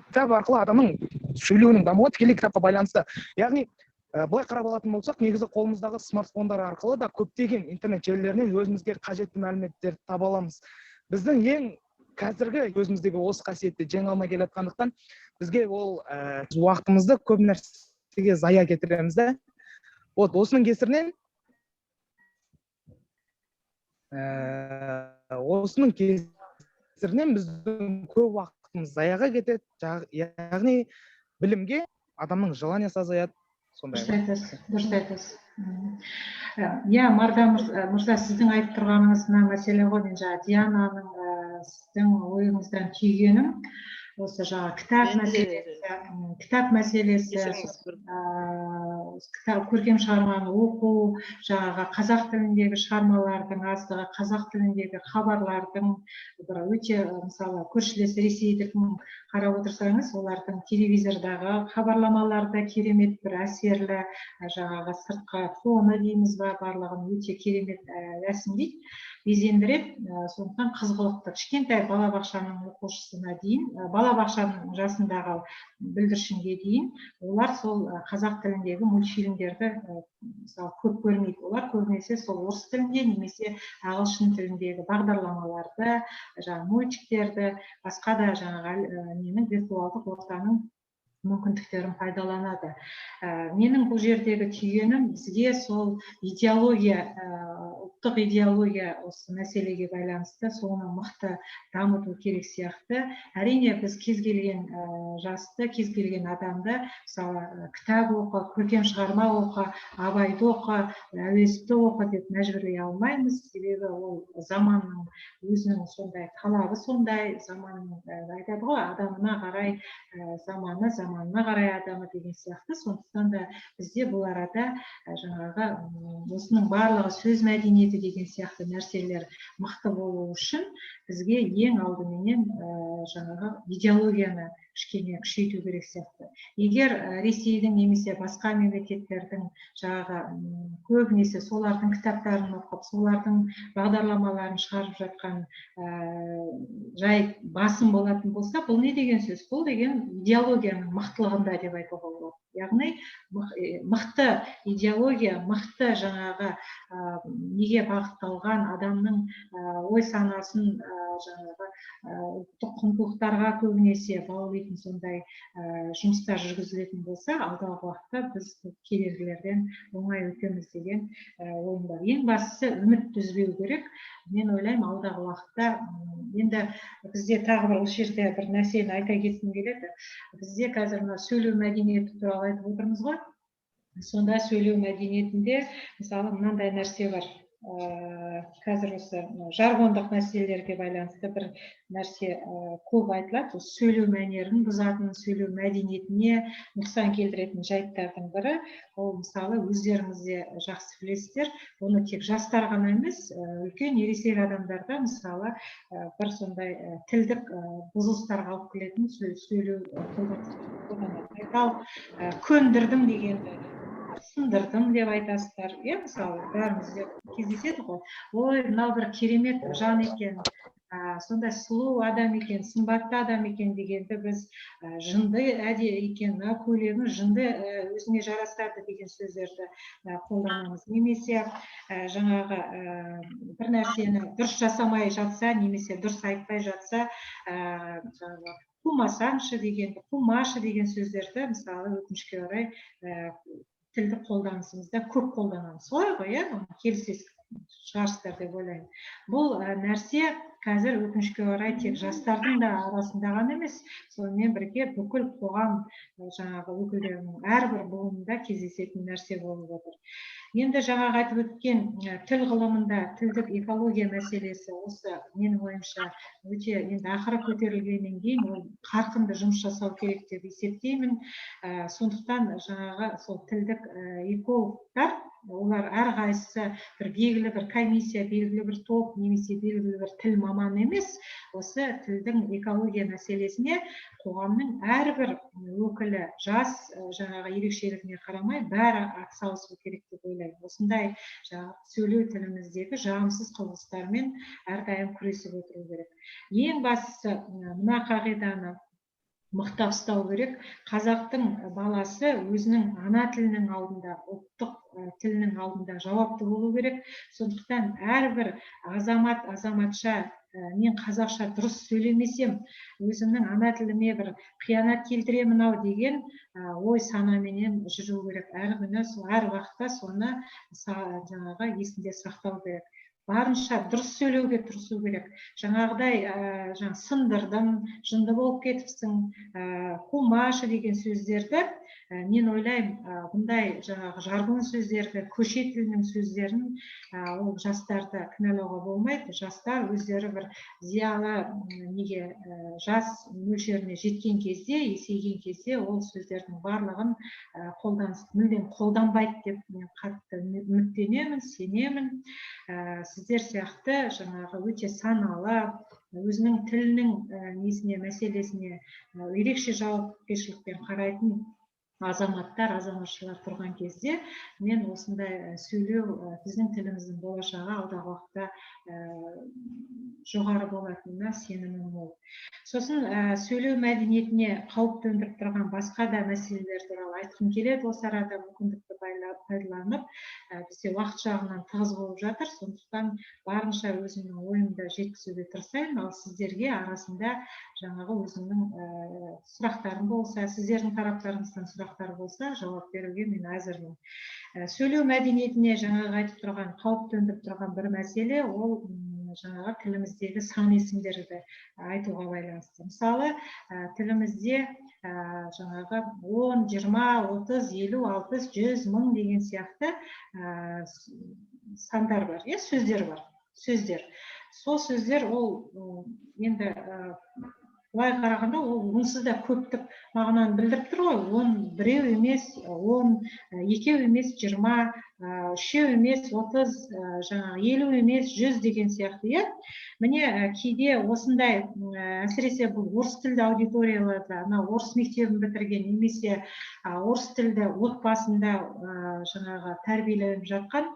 арқылы адамның сөйлеуінің дамуы тікелей кітапқа байланысты. Яғни, былай қарап алатын болсақ, негізі қолымыздағы смартфондар арқылы да көптеген интернет желілерінен өзімізге қажетті мәліметтерді таба аламыз. Біздің ең қазіргі өзіміздегі осы қасиетті жеңе алмай келе жатқандықтан, бізге ол уақытымызды көп нәрсеге зая кетіреміз да. Осының кесірінен біздің көп уақытымыз заяға кетеді, яғни білімге адамның желаниясы азаяды. Дұрыс айтасыз. Иә, Марда мырза, сіздің айтып тұрғаныңыз мәселе ғой, мен жаңа Диананың сіздің ойыңыздан түйгенім. осы жаңа кітап мәселесі, көркем шығарманы оқу, жаңағы қазақ тіліндегі шығармалардың аздығы, қазақ тіліндегі хабарлардың бір өте, мысалы, көршілес Ресейдікін қарап отырсаңыз, олардың телевизордағы хабарламалары керемет бір әсерлі, жаңағы сыртқы фоны дейміз ба, барлығын өте керемет рәсімдейді, безендіреді. Сондықтан қызғылықты кішкентай балабақшаның оқушысына дейін, балабақшаның жасындағы бүлдіршінге дейін олар сол қазақ тіліндегі мультфильмдерді мысалы көп көрмейді. Олар көбінесе сол орыс тілінде немесе ағылшын тіліндегі бағдарламаларды, жаңағы мультиктерді, басқа да жаңағы виртуалдық ортаның мүмкіндіктерін пайдаланады. Менің бұл жердегі түйгенім, бізге сол идеология, ұлттық идеология осы мәселеге байланысты соны мықты дамыту керек сияқты. Әрине біз кез келген жасты, кез келген адамды, мысалы, кітап оқы, көркем шығарма оқы, Абайды оқы, Әуезовті оқы деп мәжбүрлей алмаймыз. Себебі ол заманның өзінің сондай талабы, сондай заманның айтады ғой, адамына қарай заманы, заманына қарай адамы деген сияқты. Сондықтан да бізде бұл арада жаңағы осының барлығы сөз мәдениеті деген сияқты нәрселер мықты болу үшін бізге ең алдыменен жаңағы идеологияны кішкене күшейту керек сияқты. Егер Ресейдің немесе басқа мемлекеттердің жаңағы көбінесе солардың кітаптарын оқып, солардың бағдарламаларын шығарып жатқан жай басым болатын болса, бұл не деген сөз? Бұл деген идеологияның мықтылығында деп айтуға болады. Яғни мықты идеология, мықты жаңағы неге бағытталған адамның ой санасын жаңағы ұлттық құндылықтарға көбінесе баулитын сондай жұмыстар жүргізілетін болса, алдағы уақытта біз кедергілерден оңай өтеміз деген ойым бар. Ең бастысы үміт үзбеу керек. Мен ойлаймын, алдағы уақытта енді бізде тағы бір осы жерде бір нәрсені айта кеткім келеді. Бізде қазір мына сөйлеу мәдениеті туралы айтып отырмыз ғой. Сонда сөйлеу мәдениетінде мысалы мынандай нәрсе бар. Қазір осы жаргондық мәселелерге байланысты бір нәрсе көп айтылады. Сөйлеу мәнерін бұзатын, сөйлеу мәдениетіне нұқсан келтіретін жайттардың бірі, ол мысалы өздеріңіз де жақсы білесіздер, оны тек жастар ғана емес, үлкен ересек адамдарда мысалы бір сондай тілдік бұзылыстарға алып келетін сөйлеу көндірдім дегенді сындырдым деп айтасыздар. Мысалы, бәрімізде кездеседі ғой. Ой, мынау бір керемет жан екен, сондай сұлу адам екен, сымбатты адам екен дегенді біз жынды екен, көйлегін жынды өзіне жарасады деген сөздерді қолданамыз. Немесе жаңағы бір нәрсені дұрыс жасамай жатса, немесе дұрыс айтпай жатса, қумасаңшы дегенді, қумашы деген сөздерді мысалы өкінішке орай тілдік қолданысымызда көп қолданамыз. Солай ғой, келісесіз шығарсыздар деп ойлаймын. Бұл нәрсе қазір өкінішке орай тек жастардың да арасында ғана емес, сонымен бірге бүкіл қоғам жаңағы өкілдерінің әрбір буынында кездесетін нәрсе болып отыр. Енді жаңағы айтып өткен тіл ғылымында тілдік экология мәселесі осы менің ойымша өте енді ақыры көтерілгеннен кейін ол қарқынды жұмыс жасау керек деп есептеймін. Сондықтан жаңағы сол тілдік экологтар, олар әрқайсысы бір белгілі бір комиссия, белгілі бір топ немесе белгілі бір тіл маманы емес, осы тілдің экология мәселесіне қоғамның әрбір өкілі жас жаңағы ерекшелігіне қарамай бәрі атсалысу керек деп ойлаймын. Осындай сөйлеу тіліміздегі жағымсыз құбылыстармен әрдайым күресіп отыру керек. Ең бастысы мына қағиданы мықтап ұстау керек. Қазақтың баласы өзінің ана тілінің алдында, ұлттық тілінің алдында жауапты болу керек. Сондықтан әрбір азамат, азаматша мен қазақша дұрыс сөйлемесем, өзімнің ана тіліме бір қиянат келтіремін ау деген ой санаменен жүру керек. Әр күні, әр уақытта соны жаңағы есінде сақтау керек. Барынша дұрыс сөйлеуге тырысу керек. Жаңағыдай сындырдым, жынды болып кетіпсің, қумашы деген сөздерді мен ойлаймын, бұндай жаңағы жаргон сөздерді, көше тілінің сөздерін ол жастарды кінәлауға болмайды. Жастар өздері бір зиялы неге жас мөлшеріне жеткен кезде, есейген кезде ол сөздердің барлығын мүлдем қолданбайды деп мен қатты үміттенемін, сенемін. Сіздер сияқты жаңағы өте саналы, өзінің тілінің мәселесіне ерекше жауапкершілікпен қарайтын азаматтар, азаматшылар тұрған кезде мен осындай сөйлеу біздің тіліміздің болашағы алдағы уақытта жоғары болатынына сенімім мол. Сосын сөйлеу мәдениетіне қауіп төндіріп тұрған басқа да мәселелер туралы айтқым келеді. Осы арада мүмкіндікті пайдаланып, бізде уақыт жағынан тығыз болып жатыр. Сондықтан барынша өзімнің ойымды жеткізуге тырысайын. Ал сіздерге арасында жаңағы өзімнің сұрақтарым болса, сіздердің тараптарыңыздан сұрақтар болса, жауап беруге мен әзірмін. Сөйлеу мәдениетіне жаңағы айтып тұрған, қауіп төндіріп тұрған бір мәселе, ол жаңағы тіліміздегі сан есімдерді айтуға байланысты. Мысалы, тілімізде жаңағы 10, 20, 30, 50, 60, 100, 1000 деген сияқты сандар бар, сөздер бар. Сөздер. Сол сөздер ол енді былай қарағанда ол онсыз да көптік мағынаны білдіріп тұр ғой. 10 біреу емес, 10, екеу емес, 20, үшеу емес, 30, жаңағы 50 емес, 100 деген сияқты. Міне кейде осындай, әсіресе бұл орыс тілді аудиторияларда, орыс мектебін бітірген немесе орыс тілді отбасында жаңағы тәрбиеленіп жатқан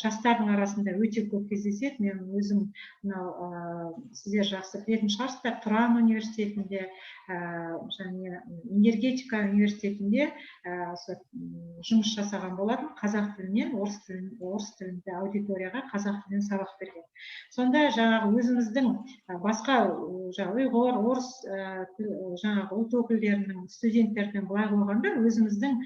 жастардың арасында өте көп кездеседі. Мен өзім сіздер жақсы білетін шығарсыздар, Тұран университетінде және энергетика университетінде жұмыс жасаған болатын. Қазақ тілінен орыс тілінде аудиторияға қазақ тілінен сабақ берген. Сонда жаңағы өзіміздің басқа ұйғыр, орыс жаңағы ұлт өкілдерінің студенттерден былай қойғанда өзіміздің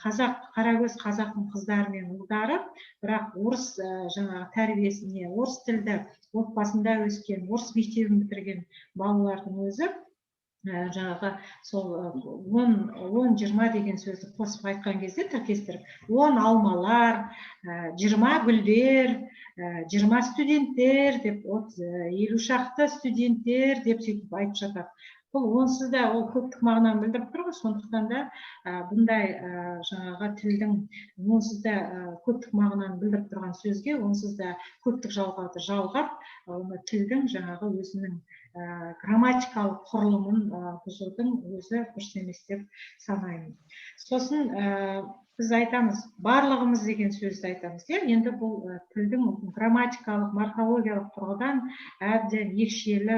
қарагөз қазақтың қыздары мен ұлдары, бірақ орыс жаңағы тәрбиесіне, орыс тілді отбасында өскен, орыс мектебін бітірген балалардың өзі жаңағы сол 10-20 деген сөзді қосып айтқан кезде тіркестіріп, 10 алмалар, 20 гүлдер, 20 студенттер деп, 50 шақты студенттер деп сөйтіп айтып жатады. Бұл онсыз да ол көптік мағынаны білдіріп тұр ғой. Сондықтан да бұндай жаңағы тілдің онсыз да көптік мағынаны білдіріп тұрған сөзге онсыз да көптік жалғап, тілдің жаңағы өзінің грамматикалық құрылымын бұзудың өзі дұрыс емес деп санаймын. Сосын біз айтамыз, барлығымыз деген сөзді айтамыз. Енді бұл тілдің грамматикалық, морфологиялық тұрғыдан әбден екшелі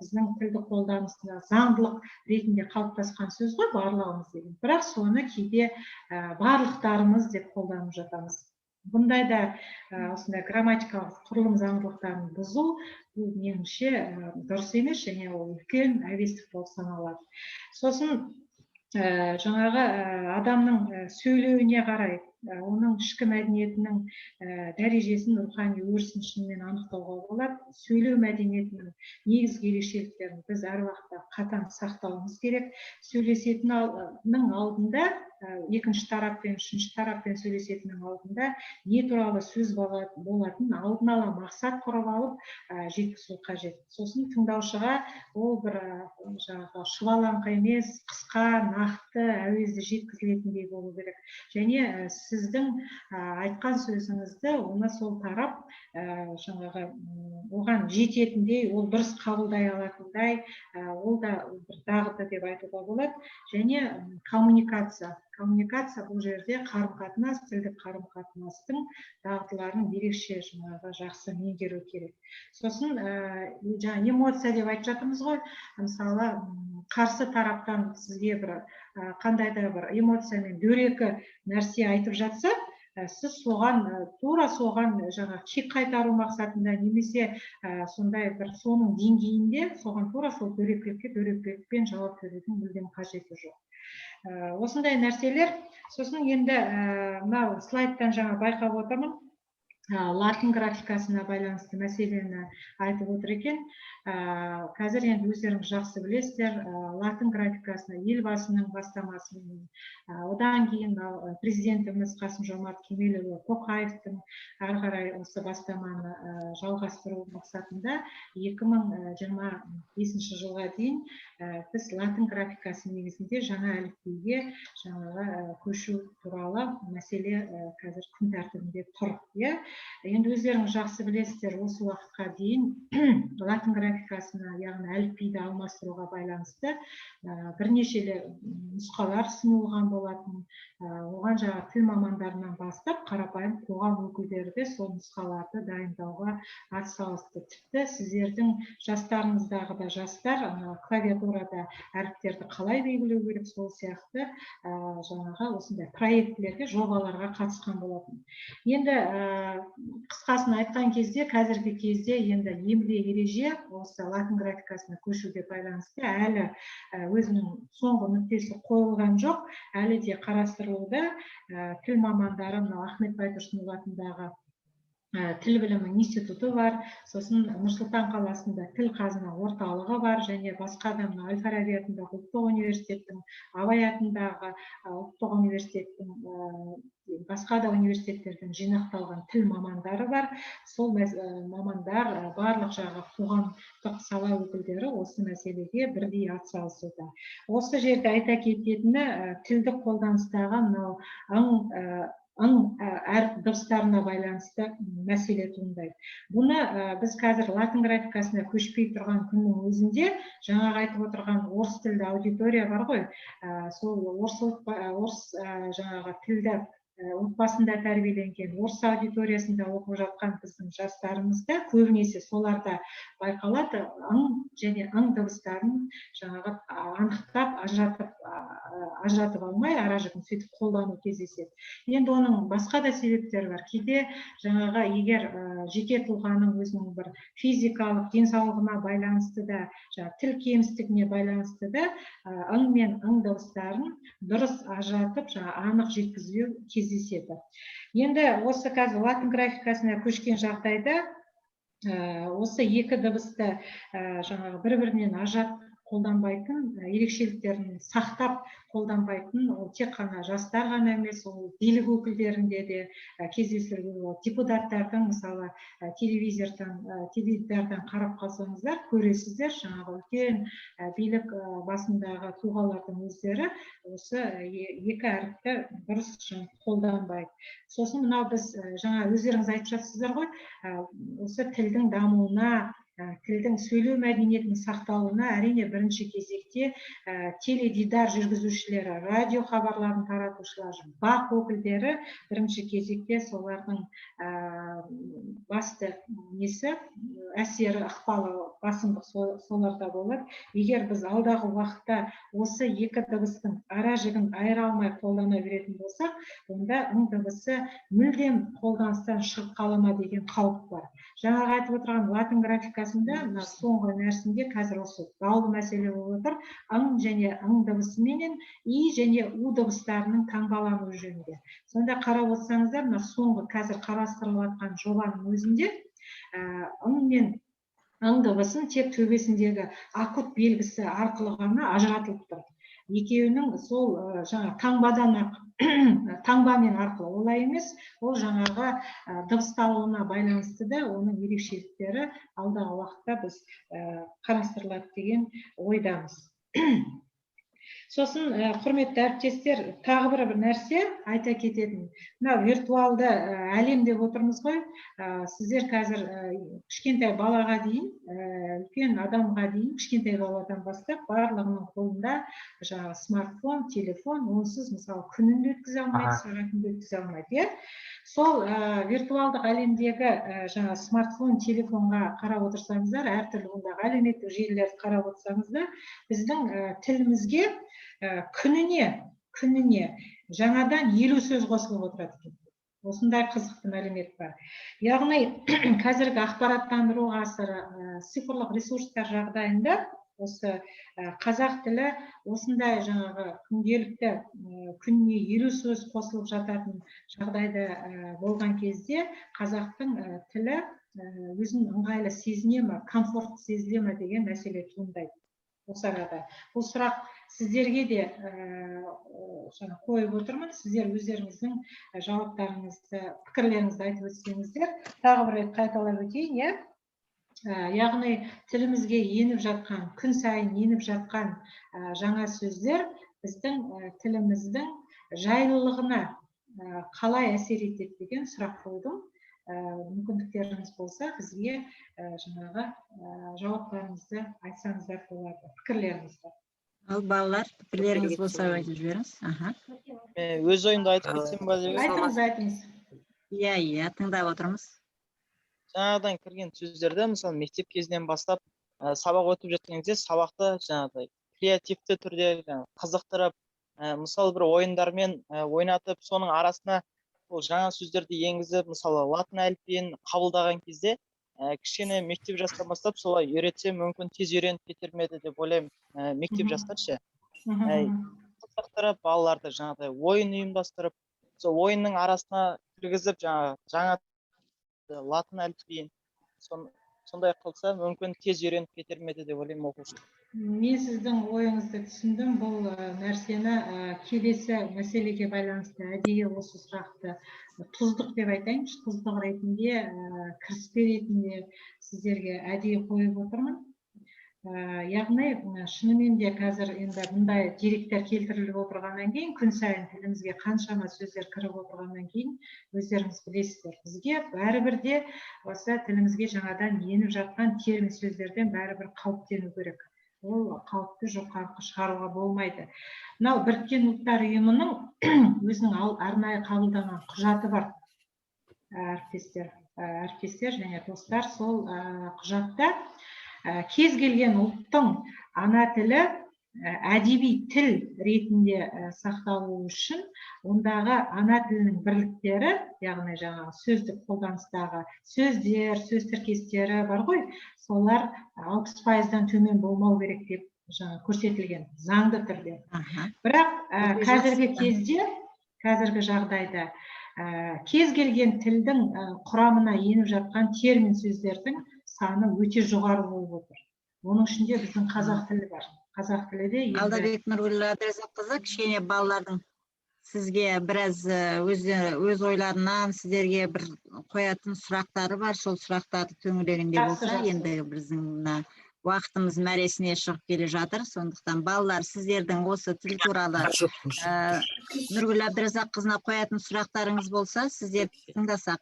біздің тілді қолданысында заңдылық ретінде қалыптасқан сөз ғой, барлығымыз деген. Бірақ соны кейде барлықтарымыз деп қолданып жатамыз. Бұндай да осындай грамматикалық құрылым заңдылықтарын бұзу, бұл меніңше дұрыс емес, және ол үлкен әбестік болып саналады. Сосын жаңағы адамның сөйлеуіне қарай, оның ішкі мәдениетінің дәрежесін, рухани өрісін шынымен анықтауға болады. Сөйлеу мәдениетінің негізгі ерекшеліктерін біз әр уақытта қатаң сақтауымыз керек. Сөйлесетіннің алдында, екінші тараппен, үшінші тараппен сөйлесетіннің алдында не туралы сөз болатын алдын ала мақсат құрып алып жеткізу қажет. Сосын тыңдаушыға ол бір шұбалаңқы емес, қысқа, нақты, әуезді жеткізілетіндей болу керек. Және сіздің айтқан сөзіңізді оны сол тарап жаңағы оған жететіндей, ол дұрыс қабылдай алатындай, ол да бір дағды деп айтуға болады. Және коммуникация бұл жерде қарым-қатынас, тілдік қарым-қатынастың дағдыларын ерекше жақсы меңгеру керек. Сосын эмоция деп айтып жатырмыз ғой. Мысалы, қарсы тараптан сізге бір қандай да бір эмоциямен дөрекі нәрсе айтып жатса, сіз тура соған кек қайтару мақсатында немесе сондай бір соның деңгейінде соған тура сол дөрекілікпен жауап берудің мүлдем қажеті жоқ. Осындай нәрселер. Сосын енді мынау слайдтан байқап отырмын. латын графикасына байланысты мәселені айтып отыр екен. Қазір енді өздеріңіз жақсы білесіздер, латын графикасына елбасының бастамасымен, одан кейін президентіміз Қасым-Жомарт Кемелұлы Тоқаевтың ары қарай осы бастаманы жалғастыру мақсатында 2025 жылға дейін біз латын графикасы негізінде жаңа әліпбиге көшу туралы мәселе қазір күн тәртібінде тұр. Енді өздеріңіз жақсы білесіздер, осы уақытқа дейін латын графикасына, яғни әліпбиді алмастыруға байланысты бірнеше нұсқалар ұсынылған болатын. Оған тіл мамандарынан бастап қарапайым қоғам өкілдері де сол нұсқаларды дайындауға атсалысты. Тіпті сіздердің жастарыңыздағы да жастар клавиатурада әріптерді қалай белгілеу керек, сол сияқты осындай проектілерге, жобаларға қатысқан болатын. Енді қысқасын айтқан кезде, қазіргі кезде енді емле ереже осы латын графикасына көшуге байланысты әлі өзінің соңғы нүктесі қойылған жоқ, әлі де қарастырылуда. Тіл мамандары Ахмет Байтұрсынов атындағы тіл білімі институты бар, сосын Нұр-Сұлтан қаласында тіл қазына орталығы бар, және басқа да Әл-Фараби атындағы ұлттық университеттің, Абай атындағы ұлттық университеттің, басқа да университеттерден жинақталған тіл мамандары бар. Сол мамандар, барлық қоғамдық сала өкілдері осы мәселеге бірдей атсалысуда. Осы жерде айта кететіні, тілдік қолданыстағы әріп дыбыстарына байланысты мәселе туындайды. Бұны біз қазір латын графикасына көшпей тұрған күннің өзінде, жаңағы айтып отырған орыс тілді аудитория бар ғой, сол орыс тілді отбасында тәрбиеленген, орыс аудиториясында оқып жатқан біздің жастарымызда көбінесе соларда байқалады, және дыбыстарын анықтап, ажыратып алмай, ара-жігін сөйтіп қолдану кездеседі. Енді оның басқа да себептері бар. Кейде егер жеке тұлғаның өзінің бір физикалық денсаулығына байланысты да, тіл кемістігіне байланысты да, мен дыбыстарын дұрыс ажыратып, анық жеткізу кездеседі. Енді осы қазір латын графикасына көшкен жағдайда осы екі дыбысты бір-бірінен ажыратып қолданбайтын, ерекшеліктерін сақтап қолданбайтын, ол тек қана жастар ғана емес, ол билік өкілдерінде де кездесуге болады. Депутаттардың, мысалы, теледидардан қарап қалсаңыздар, көресіздер, үлкен билік басындағы тұлғалардың өздері осы екі әріпті дұрыс қолданбайды. Сосын біз өздеріңіз айтып жатсыздар ғой, осы тілдің дамуына, тілдің сөйлеу мәдениетінің сақталуына әрине бірінші кезекте теледидар жүргізушілері, радио хабарларын таратушылар, бақ өкілдері бірінші кезекте солардың басты әсері, ықпалы, басымдық соларда болады. Егер біз алдағы уақытта осы екі дыбыстың ара-жігін айыра алмай қолдана беретін болсақ, онда дыбысы мүлдем қолданыстан шығып қала ма деген қауіп бар. Жаңағы айтып отырған латын графикасында соңғы нәрсінде қазір осы даулы мәселе болып отыр, және дыбысы менен и және у дыбыстарының таңбалану жөнінде. Сонда қарап отырсаңыздар, соңғы қазір қарастырылып жатқан жобаның өзінде мен дыбысын тек төбесіндегі акут белгісі арқылы ғана ажыратылып тұр. Екеуінің сол таңбамен арқылы, олай емес, ол дыбысталуына байланысты да оның ерекшеліктері алдағы уақытта біз қарастырылады деген ойдамыз. Сосын, құрметті әріптестер, тағы бір нәрсе айта кететін. Виртуалды әлем деп отырмыз ғой, сіздер қазір кішкентай балаға дейін, үлкен адамға дейін, кішкентай баладан бастап барлығының қолында смартфон, телефон, онсыз мысалы күнін өткізе алмайды, сағатын өткізе алмайды. Сол виртуалдық әлемдегі смартфон, телефонға қарап отырсаңыздар, әртүрлі ондағы әлеуметтік желілерді қарап отырсаңыздар, біздің тілімізге күніне жаңадан 50 сөз қосылып отырады екен. Осындай қызықты мәлімет бар. Яғни қазіргі ақпараттандыру ғасыры, цифрлық ресурстар жағдайында осы қазақ тілі осындай жаңағы күнделікті күніне 50 сөз қосылып жататын жағдайда болған кезде қазақтың тілі өзін ыңғайлы сезіне ме, комфорт сезіле ме деген мәселе туындайды. Осы арада бұл сұрақ сіздерге де қойып отырмын. Сіздер өздеріңіздің жауаптарыңызды, пікірлеріңізді айтып өтсеңіздер. Тағы бір рет қайталап өтейін, яғни тілімізге еніп жатқан, күн сайын еніп жатқан жаңа сөздер біздің тіліміздің жайлылығына қалай әсер етеді деген сұрақ қойдым. Мүмкіндіктеріңіз болса, бізге жаңағы жауаптарыңызды айтсаңыздар болады, пікірлеріңізді. Ал балалар, пікірлеріңіз болса айтып жіберіңіз. Өз ойымды айтып кетсем ба деп айтыңыз. Иә, тыңдап отырмыз. Жаңадан кірген сөздерді, мысалы мектеп кезінен бастап сабақ өтіп жатқан кезде сабақты жаңағыдай креативті түрде қызықтырып, мысалы бір ойындармен ойнатып, соның арасына ол жаңа сөздерді енгізіп, мысалы латын әліпбиін қабылдаған кезде кішкене мектеп жастан бастап солай үйретсе мүмкін тез үйреніп кетер ме еді деп ойлаймын. Мектеп жастар ше. Қызықтырып, балаларды жаңағыдай ойын ұйымдастырып, сол ойынның арасына кіргізіп жаңа латын әліпбиін сондай қылса мүмкін тез үйреніп кетер ме еді деп ойлаймын оқушы. Мен сіздің ойыңызды түсіндім. Бұл нәрсені келесі мәселеге байланысты әдейі осы сұрақты тұздық деп айтайыншы, тұздық ретінде, кіріспе ретінде сіздерге әдейі қойып отырмын. Яғни шынымен де қазір енді мұндай деректер келтіріліп отырғаннан кейін, күн сайын тілімізге қаншама сөздер кіріп отырғаннан кейін, өздеріңіз білесіздер, бізге бәрібір де осы тілімізге жаңадан еніп жатқан термин сөздерден бәрібір қауіптену керек. Ол қауіпті жоққа шығаруға болмайды. Мынау Біріккен ұлттар ұйымының өзінің арнайы қабылданған құжаты бар, әріптестер және достар. Сол құжатта кез келген ұлттың ана тілі әдеби тіл ретінде сақталу үшін ондағы ана тілінің бірліктері, яғни жаңағы сөздік қолданыстағы сөздер, сөз тіркестері бар ғой, солар 60%-дан төмен болмау керек деп көрсетілген заңды түрде. Бірақ қазіргі кезде, қазіргі жағдайда кез келген тілдің құрамына еніп жатқан термин сөздердің саны өте жоғары болып отыр. Оның ішінде біздің қазақ тілі бар. Қазақ тілі де Алдабек Нұргүл Абдразаққызы, кішкене балалардың сізге біраз өз ойларынан сіздерге бір қоятын сұрақтары бар. Сол сұрақтарды төңірегінде болса, енді біздің уақытымыз мәресіне шығып келе жатыр. Сондықтан балалар, сіздердің осы тіл туралы Нұргүл Абдразаққызына қоятын сұрақтарыңыз болса, сіздер тыңдасақ.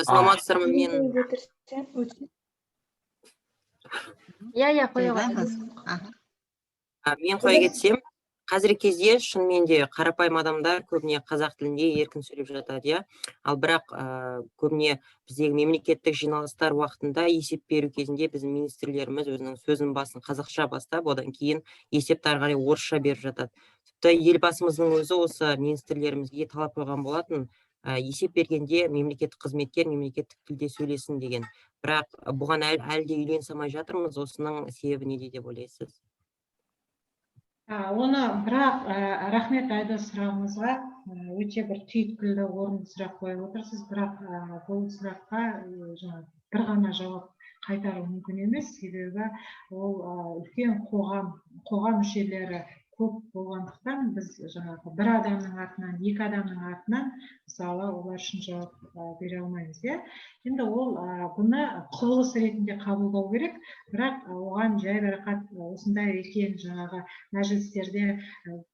Саламатсыздар ма? Мен қоя кетсем, қазіргі кезде шынымен де қарапайым адамдар көбіне қазақ тілінде еркін сөйлеп жатады, иә. Ал бірақ көбіне біздегі мемлекеттік жиналыстар уақытында есеп беру кезінде біздің министрлеріміз өзінің сөзінің басын қазақша бастап, одан кейін есепті ары қарай орысша беріп жатады. Тіпті елбасымыздың өзі осы министрлерімізге талап қойған болатын, есеп бергенде мемлекеттік қызметкер мемлекеттік тілде сөйлесін деген. Бірақ бұған әлі де үйлене алмай жатырмыз. Осының себебі неде деп ойлайсыз? Оны бірақ рахмет Айдос сұрағыңызға, өте бір түйткілді орынды сұрақ қойып отырсыз, бірақ бұл сұраққа бір ғана жауап қайтару мүмкін емес, себебі ол үлкен қоғам мүшелері көп болғандықтан біз жаңағы бір адамның атынан, екі адамның атынан мысалы олар үшін жауап бере алмаймыз, иә. Енді ол бұны құбылыс ретінде қабылдау керек, бірақ оған жай барақат осындай екен, жаңағы мәжілістерде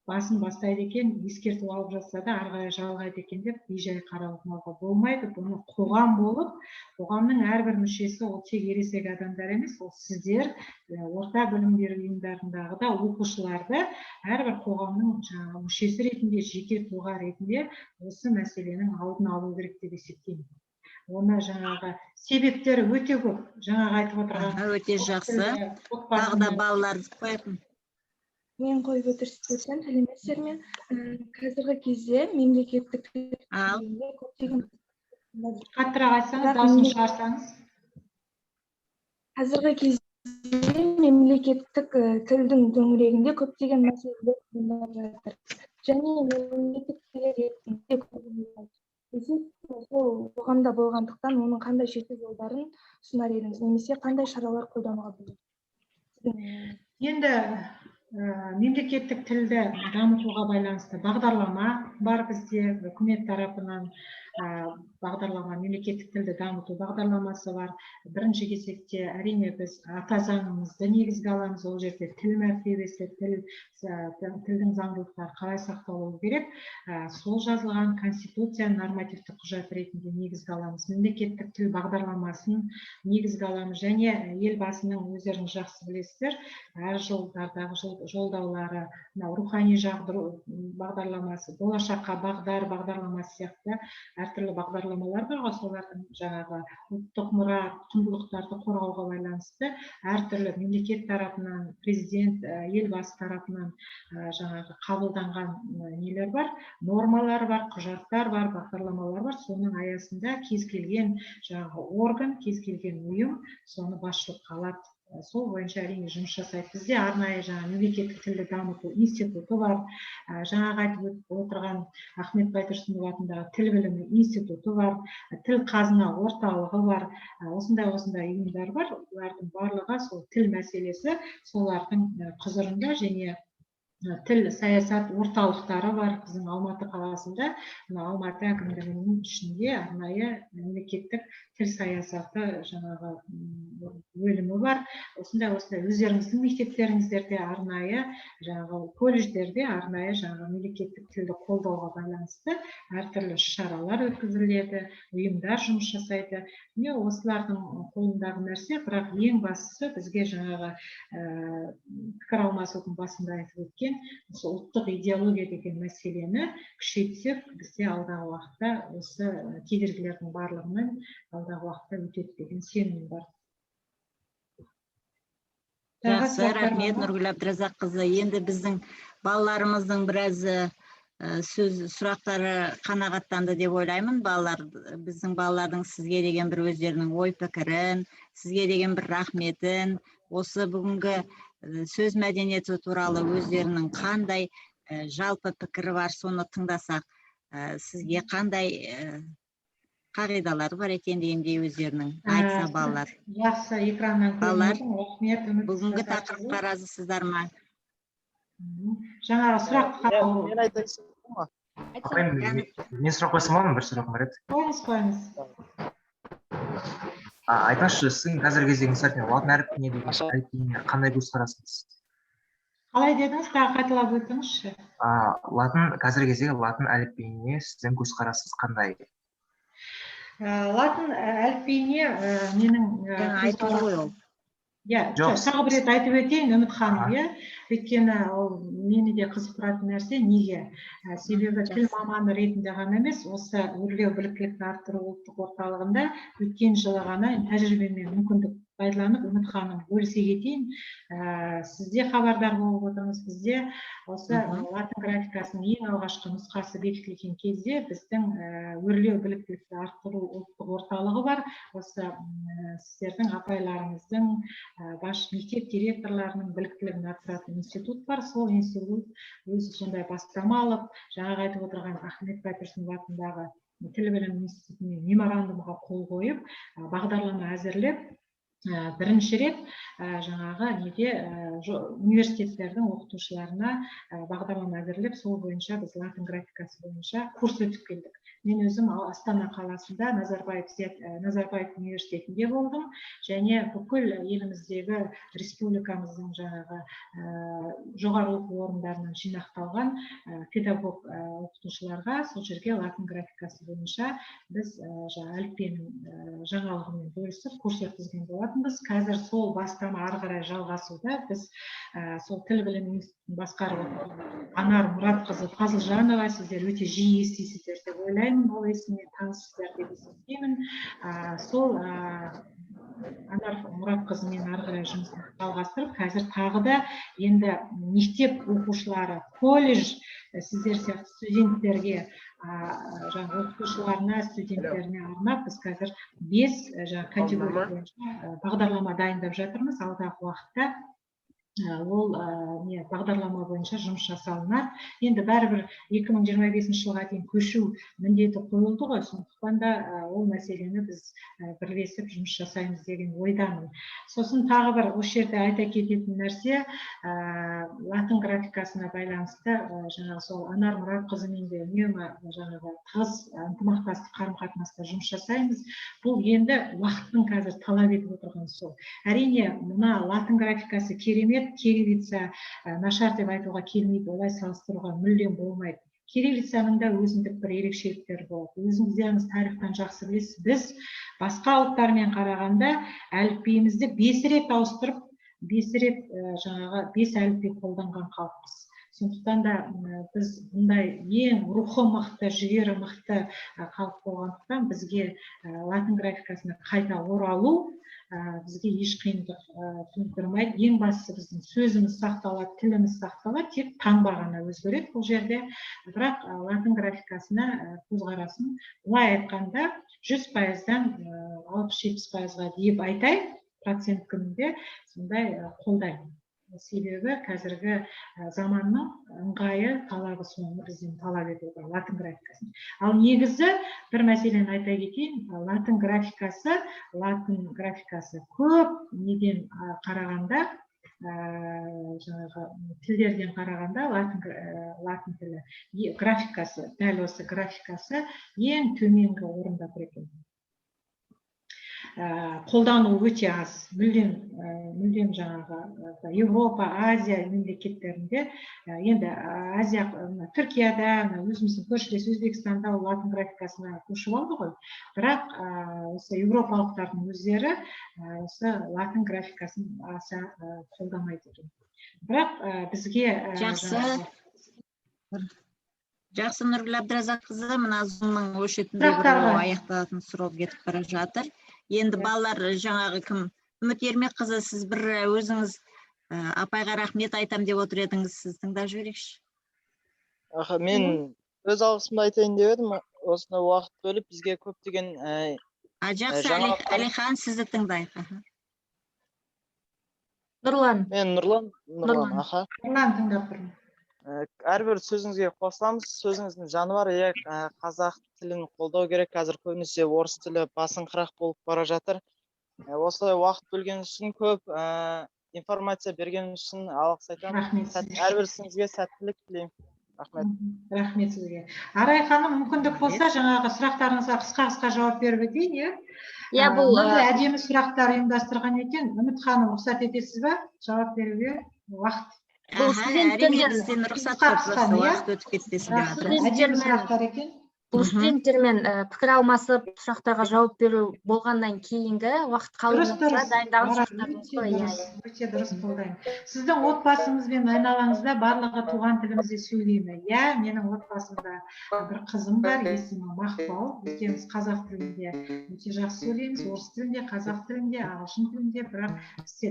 басын бастайды екен, ескерту алып жатса да ары қарай жалғайды екен деп бейжай қарауға болмайды. Бұны қоғам болып, қоғамның әрбір мүшесі ол тек ересек адамдар емес, ол сіздер, орта білім беру ұйымдарындағы да оқушыларды әрбір қоғамның мүшесі ретінде, жеке тұлға ретінде осы мәселенің алдын алу керек деп есептеймін. Оны жаңағы себептері өте көп. Жаңағы айтып отырған. Өте жақсы. Тағы да балалар қоятын. Мен қойып өтірсем, сәлеметсіздер ме? Қазіргі кезде мемлекеттік қаттырақ айтсаңыз, дауысын шығарсаңыз. Қазіргі кезде мемлекеттік тілдің төңірегінде көптеген мәселелер туындап жатыр. Және мемлекеттік тіл ретінде сол қоғамда болғандықтан оның қандай шешу жолдарын ұсынар едіңіз, немесе қандай шаралар қолдануға болады? Енді мемлекеттік тілді дамытуға байланысты бағдарлама бар бізде, үкімет тарапынан бағдарлама, мемлекеттік тілді дамыту бағдарламасы бар. Бірінші кезекте әрине біз ата заңымызды негізге аламыз, ол жерде тіл мәртебесі, тілдің заңдылықтары қалай сақталуы керек, сол жазылған конституция нормативтік құжат ретінде негізге аламыз. Мемлекеттік тіл бағдарламасын негізге аламыз, және елбасының өздеріңіз жақсы білесіздер, әр жылдардағы жолдаулары, рухани жаңғыру бағдарламасы, болашаққа бағдар бағдарламасы сияқты әртүрлі бағдарламалар бар ғой, солардың жаңағы ұлттық мұра құндылықтарды қорғауға байланысты әртүрлі мемлекет тарапынан, президент, елбасы тарапынан жаңағы қабылданған нелер бар, нормалар бар, құжаттар бар, бағдарламалар бар. Соның аясында кез келген жаңағы орган, кез келген ұйым соны басшылыққа алады. Сол бойынша әрине жұмыс жасайды. Бізде арнайы жаңа мемлекеттік тілді дамыту институты бар. Жаңағы айтып отырған Ахмет Байтұрсынов атындағы тіл білімі институты бар. Тіл қазына орталығы бар. Осындай ұйымдар бар. Олардың барлығы сол тіл мәселесі солардың құзырында, және тіл саясат орталықтары бар. Біздің Алматы қаласында, Алматы әкімдігінің ішінде арнайы мемлекеттік тіл саясаты жаңағы бөлімі бар. Осындай өздеріңіздің мектептеріңіздерде арнайы, жаңағы колледждерде арнайы жаңағы мемлекеттік тілді қолдауға байланысты әртүрлі шаралар өткізіледі, ұйымдар жұмыс жасайды. Міне осылардың қолындағы нәрсе, бірақ ең бастысы бізге жаңағы пікір алмасудың басында айтып өткен ұлттық идеология деген мәселені күшейтсек, бізде алдағы уақытта осы кедергілердің барлығынан алдағы уақытта өтеді деген сенім бар. Жақсы, рахмет Нұргүл Абдразаққызы. Енді біздің балаларымыздың біраз сұрақтары қанағаттанды деп ойлаймын. Біздің балалардың сізге деген бір өздерінің ой пікірін, сізге деген бір рахметін, осы бүгінгі сөз мәдениеті туралы өздерінің қандай жалпы пікірі бар, соны тыңдасақ, сізге қандай қағидалары бар екен дегендей өздерінің айтса балалар. Жақсы, экраннан балалар, рахмет. бүгінгі тақырыпқа разысыздар ма? Жаңағы сұраққа мен айтайын ба? Мен сұрақ қойсам ба, бір сұрағым бар еді. Қойыңыз. Айтыңызшы, сіздің қазіргі кездегі сәтіне латын әрпіне деген әліпбиіне қандай көзқарасыңыз? Қалай дедіңіз, тағы қайталап өтіңізші. Қазіргі кездегі латын әліпбиіне сіздің көзқарасыңыз қандай? Латын әліпбиіне менің айтып ғой ол. Тағы бір рет айтып өтейін, Үміт ханым, өйткені ол мені де қызықтыратын нәрсе. Неге? Себебі тіл маманы ретінде ғана емес, осы өрлеу біліктілікті арттыру ұлттық орталығында өткен жылы ғана тәжірибемен мүмкіндік пайдаланып, Үміт ханым бөлісе кетейін. Сізде хабардар болып отырмыз. Бізде осы латын графикасының ең алғашқы нұсқасы бекітілген кезде біздің өрлеу біліктілікті арттыру ұлттық орталығы бар. Осы сіздердің апайларыңыздың, мектеп директорларының біліктілігін арттыратын институт бар. Сол институт өзі сондай бастама алып, жаңағы айтып отырған Ахмет Байтұрсынов атындағы тіл білімі институтымен меморандумға қол қойып, бағдарлама әзірлеп, бірінші рет жаңағы университеттердің оқытушыларына бағдарлама әзірлеп, сол бойынша біз латын графикасы бойынша курс өтіп келдік. Мен өзім Астана қаласында Назарбаев университетінде болдым, және бүкіл еліміздегі республикамыздың жаңағы жоғары оқу орындарынан жинақталған педагог оқытушыларға сол жерге латын графикасы бойынша біз әліпбиенің жаңалығымен бөлісіп курс өткізген болатынбыз. Қазір сол бастама ары қарай жалғасуда. Біз сол тіл білімі институтын басқарып отырған Анар Мұратқызы Фазылжанова, сіздер өте жиі естисіздер деп ойлаймын, ол есіммен танысыздар деп есептеймін. Сол Анар Мұратқызымен ары қарай жұмысты жалғастырып, қазір тағы да енді мектеп оқушылары, колледж сіздер сияқты студенттерге, оқытушыларына, студенттеріне арнап, біз қазір 5 категория бойынша бағдарлама дайындап жатырмыз. Алдағы уақытта ол не бағдарлама бойынша жұмыс жасалынады. Енді бәрібір 2025 жылға дейін көшу міндеті қойылды ғой, сондықтан да ол мәселені біз бірлесіп жұмыс жасаймыз деген ойдамын. Сосын тағы бір осы жерде айта кететін нәрсе, латын графикасына байланысты жаңағы сол Анар Мұратқызымен де үнемі жаңағы тығыз ынтымақтастық қарым-қатынаста жұмыс жасаймыз. Бұл енді уақыттың қазір талап етіп отырған сол. Әрине, мына латын графикасы керемет, кириллица нашар деп айтуға келмейді, олай салыстыруға мүлдем болмайды. Кириллицаның да өзіндік бір ерекшеліктері болады. Өзіңіздеріңіз тарихтан жақсы білесіз, біз басқа ұлттармен қарағанда әліпбиімізді 5 рет ауыстырып, 5 рет жаңағы 5 әліпби қолданған халықпыз. Сондықтан да біз бұндай ең рухы мықты, жігері мықты халық болғандықтан бізге латын графикасына қайта оралу бізге еш қиындық тудырмайды. Ең бастысы біздің сөзіміз сақталады, тіліміз сақталады, тек таңба ғана өзгереді бұл жерде. Бірақ латын графикасына көзқарасым былай айтқанда 100%-дан 60-70%-ға деп айтайын, процент күнінде сондай қолдаймын. Себебі қазіргі заманның ыңғайы талабы соны бізден талап етеді латын графикасын. Ал негізі бір мәселені айта кетейін, латын графикасы көп неден қарағанда, жаңағы тілдерден қарағанда латын тілі графикасы, дәл осы графикасы ең төменгі орында тұр екен. Қолдану өте аз, мүлдем жаңағы Европа, Азия мемлекеттерінде, енді Азия, Түркияда, өзіміздің көршілес Өзбекстанда латын графикасына көшіп алды ғой. Бірақ осы европалықтардың өздері осы латын графикасын аса қолдамайды екен. Бірақ бізге жақсы, Нұргүл Әбдіразаққызы, мына Zoom-ның өшетінде бір аяқталатын сұрау кетіп бара жатыр. Енді балалар жаңағы кім? Үміт Ермекқызы, сіз бір өзіңіз апайға рахмет айтам деп отыр едіңіз, сіз тыңдап жіберейікші. Мен өз алғысымды айтайын деп едім, осыны уақыт бөліп бізге көптеген жақсы, Әлихан, сізді тыңдайық. Нұрлан. Мен Нұрлан, аха. Нұрлан тыңдап тұрмын. Әрбір сөзіңізге қосыламыз, сөзіңіздің жаны бар, қазақ тілін қолдау керек, қазір көбінесе орыс тілі басыңқырақ болып бара жатыр. Осылай уақыт бөлген үшін, көп информация берген үшін алғыс айтамын. Әрбір ісіңізге сәттілік тілеймін. Рахмет. Рахмет сізге. Арай ханым, мүмкіндік болса, жаңағы сұрақтарыңызға қысқа жауап беріп өтейін, иә? Бұл әдемі сұрақтар ұйымдастырған екен. Үміт ханым, рұқсат етесіз бе жауап беруге? Уақыт. Әрине, рұқсат көп, уақыт өтіп кетпесін. Әдемі сұрақтар екен. Бұл студенттермен пікір алмасып, сұрақтарға жауап беру болғаннан кейінгі уақыт қалуында дайындаған сұрақтар. Өте дұрыс қолдаймын. Сіздің отбасыңызбен айналаңызда барлығы туған тілімізде сөйлейді. Иә, менің отбасымда бір қызым бар, есімі Мақпал. Екеуміз қазақ тілінде өте жақсы сөйлейміз, орыс тілінде, қазақ тілінде, ағылшын тілінде. Бірақ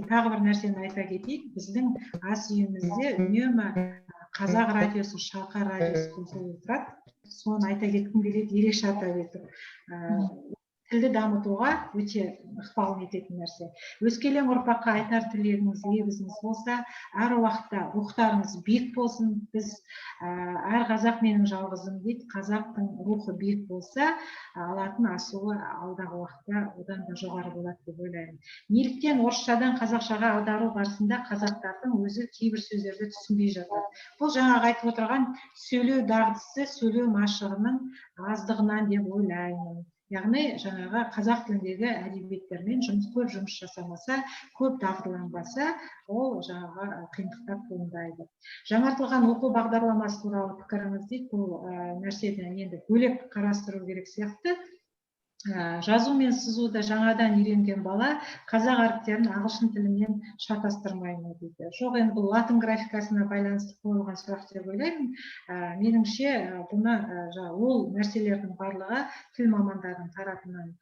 тағы бір нәрсені айта кетейік, біздің ас үйімізде үнемі қазақ радиосы, Шалқар радиосы қосылып тұрады. Соны айта кеткім келеді, ерекше атап етіп. Тілді дамытуға өте ықпал ететін нәрсе. Өскелең ұрпаққа айтар тілегіңіз, лебізіңіз болса, әр уақытта рухтарыңыз биік болсын. Біз әр қазақ менің жалғызым дейді, қазақтың рухы биік болса, алатын асуы алдағы уақытта одан да жоғары болады деп ойлаймын. Неліктен орысшадан қазақшаға аудару барысында қазақтардың өзі кейбір сөздерді түсінбей жатады. Бұл жаңағы айтып отырған сөйлеу дағдысы, сөйлеу машығының аздығынан деп ойлаймын. Яғни, жаңағы қазақ тіліндегі әдебиеттермен көп жұмыс жасамаса, көп дағдыланбаса, ол жаңағы қиындықтар туындайды. Жаңартылған оқу бағдарламасы туралы пікіріңіз дейді, бұл нәрсені енді бөлек қарастыру керек сияқты. Жазу мен сызуды жаңадан үйренген бала қазақ әріптерін ағылшын тілімен шатастырмайды дейді. Жоқ, енді бұл латын графикасына байланысты қойылған сұрақ деп ойлаймын. Меніңше, бұны ол нәрселердің барлығы тіл мамандарының тарапынан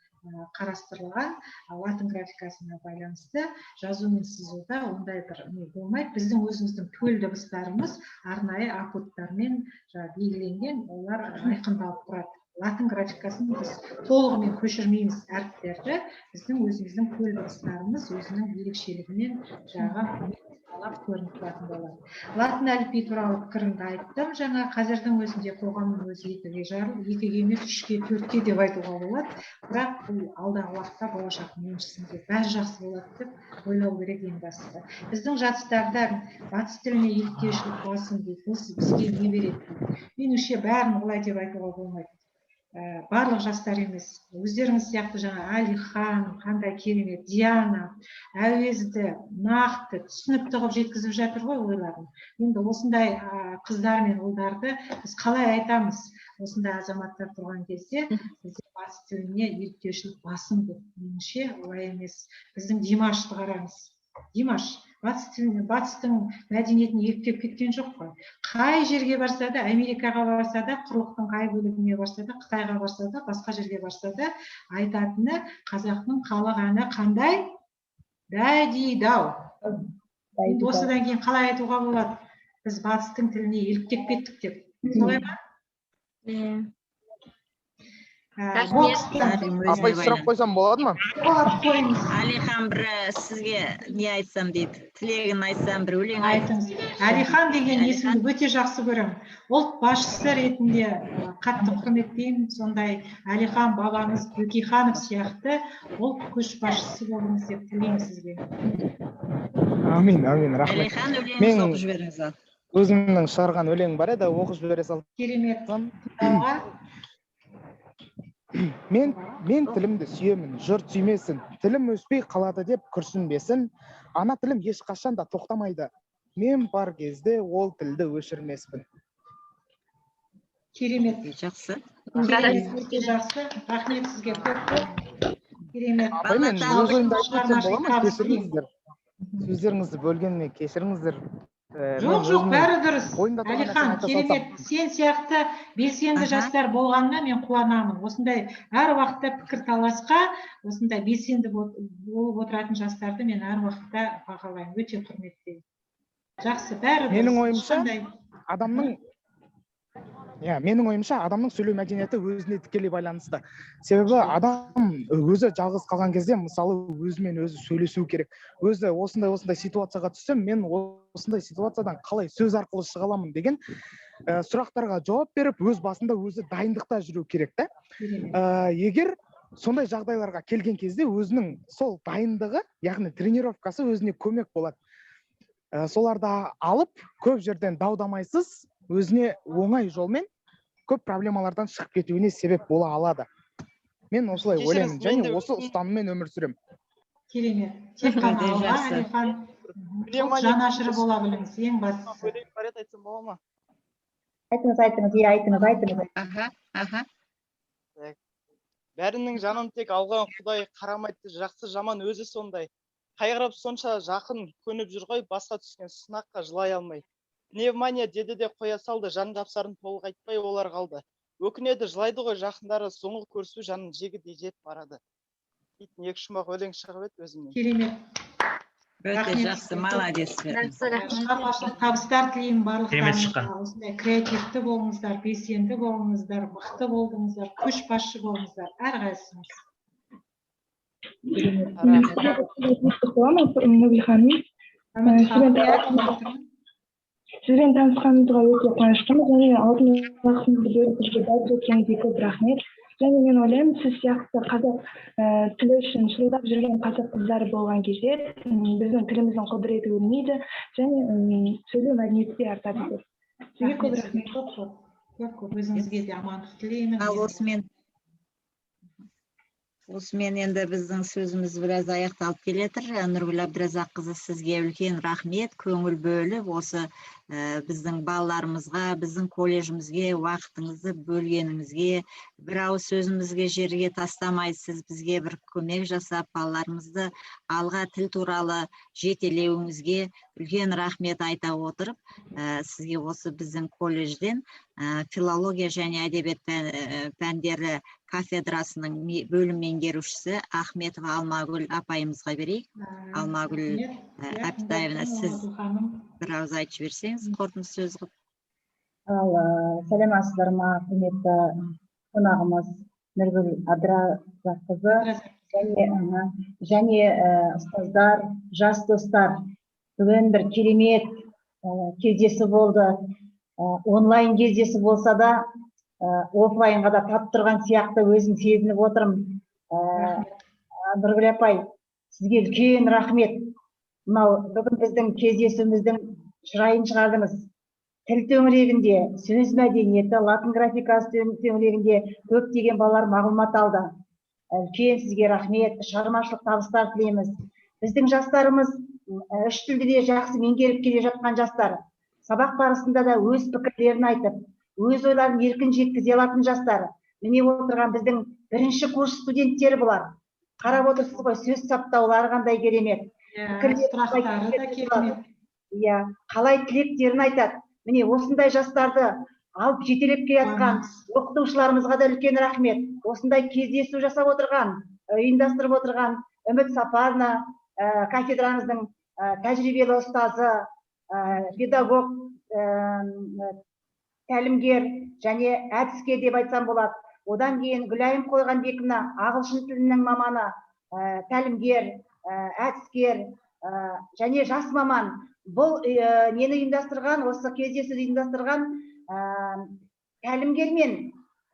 қарастырылған. Латын графикасына байланысты жазу мен сызуда ондай бір болмайды. Біздің өзіміздің төл дыбыстарымыз арнайы акодтармен белгіленген, олар айқындалып тұрады. Латын графикасын біз толығымен көшірмейміз әріптерді, біздің өзіміздің төл дыбыстарымыз өзінің ерекшелігінен бағалап көрініп тұратын болады. Латын әліпби туралы пікірімді айттым. Жаңа қазірдің өзінде қоғамның өзі екіге емес, 3-ке, 4-ке деп айтуға болады. Бірақ бұл алдағы уақытта болашақтың еншісінде бәрі жақсы болады деп ойлау керек ең бастысы. Біздің жастарда батыс тіліне еліктеушілік басым дейді. Осы бізге не береді? Меніңше бәрін олай деп айтуға болмайды. Барлық жастар емес, өздеріңіз сияқты жаңа Әлихан, қандай керемет, Диана, әуезді, нақты, түсінікті қылып жеткізіп жатыр ғой ойларын. Енді осындай қыздар мен ұлдарды біз қалай айтамыз? Осындай азаматтар тұрған кезде бізде батыс тіліне еліктеушілік басым деп. Меніңше олай емес. Біздің Димашты қараңыз. Димаш батыстың мәдениетіне еліктеп кеткен жоқ қой. Қай жерге барса да, Америкаға барса да, құрлықтың қай бөлігіне барса да, Қытайға барса да, басқа жерге барса да, айтатыны қазақтың халық әні қандай? Дәй-ди-дау. Енді осыдан кейін қалай айтуға болады? Біз батыстың тіліне еліктеп кеттік деп. Солай ма? Апай, сұрақ қойсам болады ма? Болады, қойыңыз. Әлихан бір сізге не айтсам дейді, тілегін айтсам, бір өлең айтыңыз. Әлихан деген есімді өте жақсы көремін. Ұлт басшысы ретінде қатты құрметтеймін. Сондай Әлихан бабамыз Бөкейханов сияқты ұлт көшбасшысы болыңыз деп тілеймін сізге. Амин, рахмет. Әлихан өлеңіңізді оқып жіберіңіз. Өзімнің шығарған өлең бар еді, оқып жібере салдым. Керемет. Мен тілімді сүйемін, жұрт сүймесін, тілім өспей қалады деп күрсінбесін, ана тілім ешқашан да тоқтамайды, мен бар кезде ол тілді өшірмеспін. Керемет. Жақсы. Өте жақсы. Рахмет сізге көп. Керемет. Апай, мен өз ойымды айтып кетсем бола ма? Кешіріңіздер. Сөздеріңізді бөлгеніме кешіріңіздер. Жоқ, бәрі дұрыс. Әлихан, керемет. Сен сияқты белсенді жастар болғанына мен қуанамын. Осындай әр уақытта пікір таласқа, осындай белсенді болып отыратын жастарды мен әр уақытта бағалаймын. Өте құрметтеймін. Жақсы, бәрі дұрыс. Менің ойымша адамның сөйлеу мәдениеті өзіне тікелей байланысты. Себебі адам өзі жалғыз қалған кезде, мысалы, өзімен өзі сөйлесу керек. Өзі осындай ситуацияға түссем, мен осындай ситуациядан қалай сөз арқылы шыға аламын деген сұрақтарға жауап беріп, өз басында өзі дайындықта жүру керек та. Егер сондай жағдайларға келген кезде өзінің сол дайындығы, яғни тренировкасы өзіне көмек болады. Соларды алып, көп жерден дау-дамайсыз өзіне оңай жолмен көп проблемалардан шығып кетуіне себеп бола алады. Мен осылай ойлаймын, және осы ұстаныммен өмір сүремін. Керемет. Тек қана алға, Әлихан. Жанашыры бола біліңіз, ең бастысы. Айтсам бола ма? Айтыңыз. Бәрінің жанын тек алған Құдай қарамайды, жақсы жаман өзі сондай. Қайғырып сонша жақын көніп жүр ғой, басқа түскен сынаққа жылай алмай. Пневмания деді де қоя салды, жан жапсарын толық айтпай олар қалды. Өкінеді, жылайды ғой жақындары, соңғы көрсу жанын жегідей жеп барады. Дейтін екі шумақ өлең шығып еді өзімнен. Керемет. Өте жақсы, молодец. Шығармашылық табыстар тілеймін барлықтарыңызға. Осындай креативті болыңыздар, белсенді болыңыздар, мықты болыңыздар, көшбасшы болыңыздар, әрқайсыңыз. Сізбен танысқанымызға өте қуаныштымыз, және алтын уақытыңызды бөліп бізге дәріс өткеніңізге көп рахмет. Және мен ойлаймын, сіз сияқты қазақ тілі үшін шырылдап жүрген қазақ қыздары болған кезде біздің тіліміздің құдіреті өлмейді, және сөйлеу мәдениеті де артады деп. Сізге көп рахмет. Көп, өзіңізге де амандық тілеймін. Осымен енді біздің сөзіміз біраз аяқталып келетір. Нұргүл Абдразаққызы, сізге үлкен рахмет, көңіл бөліп, осы біздің балаларымызға, біздің колледжімізге уақытыңызды бөлгеніңізге, бір ауыз сөзімізге жерге тастамай, сіз бізге бір көмек жасап, балаларымызды алға тіл туралы жетелеуіңізге үлкен рахмет айта отырып, сізге осы біздің колледжден филология және әдебиет пәндері кафедрасының бөлім меңгерушісі Ахметова Алмагүл апайымызға берейік. Алмагүл Әбітаевна, сіз бір ауыз айтып жіберсеңіз, қорытынды сөз қылып. Сәлеметсіздер ма, құрметті қонағымыз Нұргүл Абдразаққызы және ұстаздар, жас достар. бүгін бір керемет кездесу болды. Онлайн кездесу болса да, офлайнға да тап тұрған сияқты өзім сезініп отырмын. Нұргүл апай, сізге үлкен рахмет. Мынау бүгін біздің кездесуіміздің шырайын шығардыңыз. Тіл төңірегінде, сөз мәдениеті, латын графикасы төңірегінде көптеген балалар мағлұмат алды. Үлкен сізге рахмет, шығармашылық табыстар тілейміз. Біздің жастарымыз үш тілді де жақсы меңгеріп келе жатқан жастар. Сабақ барысында да өз пікірлерін айтып, өз ойларын еркін жеткізе алатын жастар. Міне отырған біздің бірінші курс студенттері бұлар. Қарап отырсыз ғой, сөз саптаулары қандай керемет. Сұрақтары да керемет. Қалай тілектерін айтады. Міне осындай жастарды алып жетелеп келе жатқан оқытушыларымызға да үлкен рахмет. Осындай кездесу жасап отырған, ұйымдастырып отырған Үміт Сапарна, кафедрамыздың тәжірибелі ұстазы, педагог, тәлімгер және әдіскер деп айтсам болады. Одан кейін Гүлайым Қойғанбеківна, ағылшын тілінің маманы, тәлімгер, әдіскер және жас маман. Бұл нені ұйымдастырған, осы кездесуді ұйымдастырған тәлімгер мен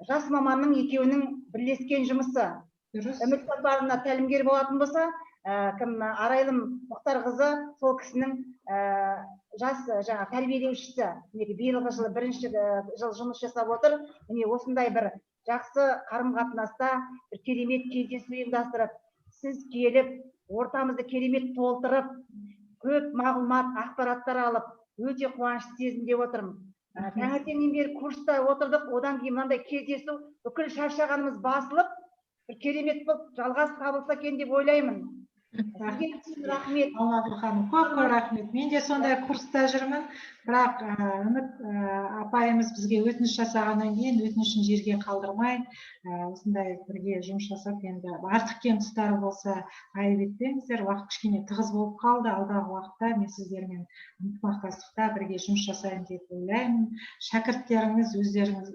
жас маманның екеуінің бірлескен жұмысы. Үміт Сапарына тәлімгер болатын болса, Арайлым Мұхтарқызы сол кісінің жас тәрбиелеушісі. Биылғы жылы бірінші жыл жұмыс жасап отыр. Міне осындай бір жақсы қарым-қатынаста бір керемет кездесу ұйымдастырып, сіз келіп, ортамызды керемет толтырып, көп мағлұмат, ақпараттар алып, өте қуанышты сезімде отырмын. Таңертеңнен бері курста отырдық, одан кейін мынандай кездесу, бүкіл шаршағанымыз басылып, бір керемет болып жалғас табылса екен деп ойлаймын. Рахмет. Көп рахмет. Мен де сондай курста жүрмін, бірақ Үміт апайымыз бізге өтініш жасағаннан кейін өтінішін жерге қалдырмай, осындай бірге жұмыс жасап, енді артық кем тұстары болса айып етпеңіздер, уақыт кішкене тығыз болып қалды. Алдағы уақытта мен сіздермен ынтымақтастықта бірге жұмыс жасайын деп ойлаймын. Шәкірттеріңіз өздеріңіз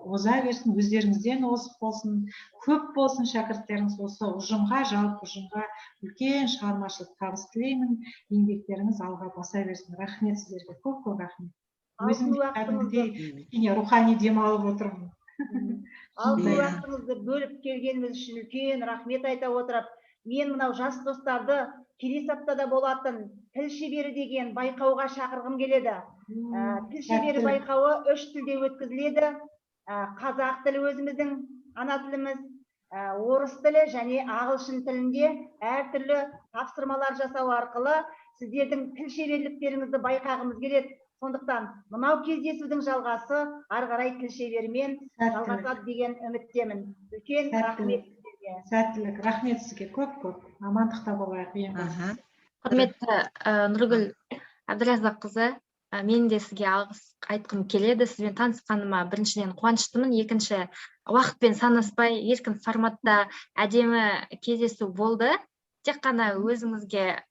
оза берсін, өздеріңізден озық болсын, көп болсын шәкірттеріңіз. Осы ұжымға, жалпы ұжымға үлкен шығармашылық табыс тілеймін. Еңбектеріңіз алға баса берсін. Рахмет сіздерге, көп рахмет. Өзім кішкене рухани демалып отырмын. Алты уақытыңызды бөліп келгеніңіз үшін үлкен рахмет айта отырып, мен мынау жас достарды келесі аптада болатын тіл шебері деген байқауға шақырғым келеді. Тіл шебері байқауы 3 тілде өткізіледі. Қазақ тілі өзіміздің ана тіліміз, орыс тілі және ағылшын тілінде әртүрлі тапсырмалар жасау арқылы сіздердің тіл шеберліктеріңізді байқағымыз келеді. Сондықтан мынау кездесудің жалғасы ары қарай тіл шеберімен жалғасады деген үміттемін. Үлкен рахмет сіздерге. Сәттілік, рахмет сізге көп. Амандықта болайық. Құрметті Нұргүл Әбдіразаққызы, мен де сізге алғыс айтқым келеді. Сізбен танысқаныма біріншіден қуаныштымын, екінші уақытпен санаспай еркін форматта әдемі кездесу болды. Тек қана өзіңізге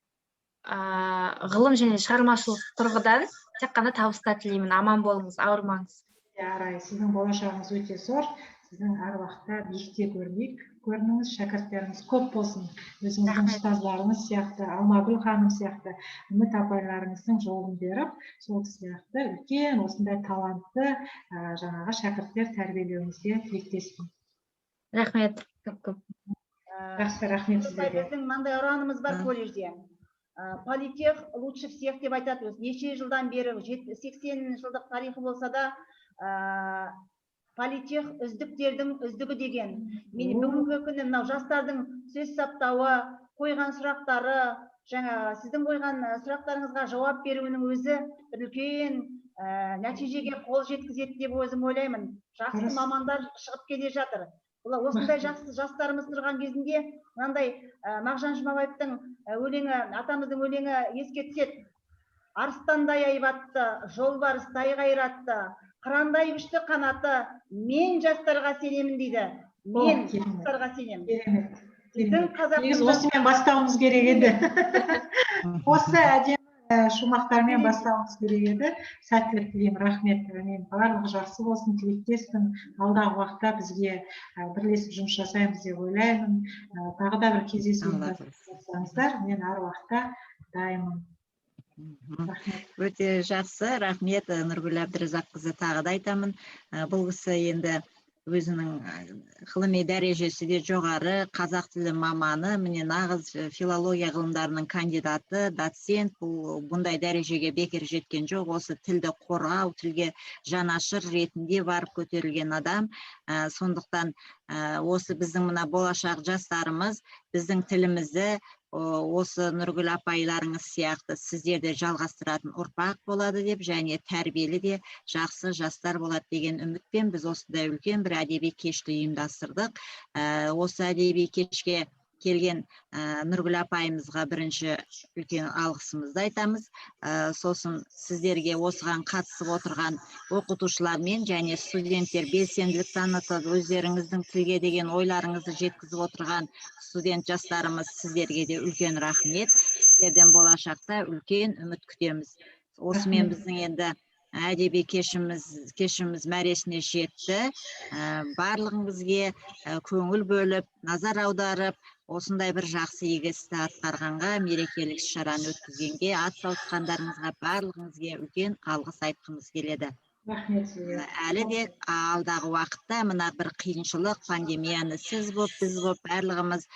ғылым және шығармашылық тұрғыдан тек қана табыстар тілеймін. Аман болыңыз, ауырмаңыз. Арай, сіздің болашағыңыз өте зор. Сіздің әр уақытта биікте көрініңіз, шәкірттеріңіз көп болсын. Өзіңіздің ұстаздарыңыз сияқты, Алмагүл ханым сияқты, Үміт апайларыңыздың жолын беріп, сол сияқты үлкен осындай талантты жаңағы шәкірттер тәрбиелеуіңізге тілектеспін. Рахмет, көп. Жақсы, рахмет сіздерге. Біздің мынандай ұранымыз бар колледжде. Политех лучше всех деп айтады. Неше жылдан бері 80 жылдық тарихы болса да, политех үздіктердің үздігі деген. Мен бүгінгі күні мынау жастардың сөз саптауы, қойған сұрақтары, жаңа сіздің қойған сұрақтарыңызға жауап беруінің өзі үлкен нәтижеге қол жеткізеді деп өзім ойлаймын. Жақсы мамандар шығып келе жатыр. Осындай жақсы жастарымыз тұрған кезінде мынандай Мағжан Жұмабаевтың өлеңі, атамыздың өлеңі еске түседі. Арыстандай айбатты, жолбарыстай қайратты, қырандай күшті қанаты, мен жастарға сенемін дейді. Мен жастарға сенемін. Осымен бастауымыз керек еді. Осы әдемі шумақтармен бастауымыз керек еді. Сәттілік тілеймін, рахмет. Мен барлығы жақсы болсын, тілектеспін. Алдағы уақытта бізге бірлесіп жұмыс жасаймыз деп ойлаймын. Тағы да бір кездесуімізді жасаңыздар. Мен әр уақытта дайынмын. Өте жақсы, рахмет Нұргүл Әбдіразаққызы. Тағы да айтамын, бұл кісі енді өзінің ғылыми дәрежесі де жоғары, қазақ тілі маманы, міне нағыз филология ғылымдарының кандидаты, доцент. Бұндай дәрежеге бекер жеткен жоқ. Осы тілді қорғау, тілге жанашыр ретінде барып көтерілген адам. Сондықтан осы біздің мына болашақ жастарымыз біздің тілімізді осы Нұргүл апайларыңыз сияқты сіздерде жалғастыратын ұрпақ болады деп, және тәрбиелі де жақсы жастар болады деген үмітпен біз осындай үлкен бір әдеби кешті ұйымдастырдық. Осы әдеби кешке келген Нұргүл апайымызға бірінші үлкен алғысымызды айтамыз. Сосын сіздерге осыған қатысып отырған оқытушылармен және студенттер белсенділік танытып, өздеріңіздің тілге деген ойларыңызды жеткізіп отырған студент жастарымыз, сіздерге де үлкен рахмет. Сіздерден болашақта үлкен үміт күтеміз. Осымен біздің енді әдеби кешіміз мәресіне жетті. Барлығыңызге көңіл бөліп, назар аударып, осындай бір жақсы игі істі атқарғанға, мерекелік шараны өткізгенге, атсалысқандарыңызға барлығыңызге үлкен алғыс айтқымыз келеді. Рахмет сізге. Әлі де алдағы уақытта мына бір қиыншылық, пандемияны сіз боп, біз боп, барлығымыз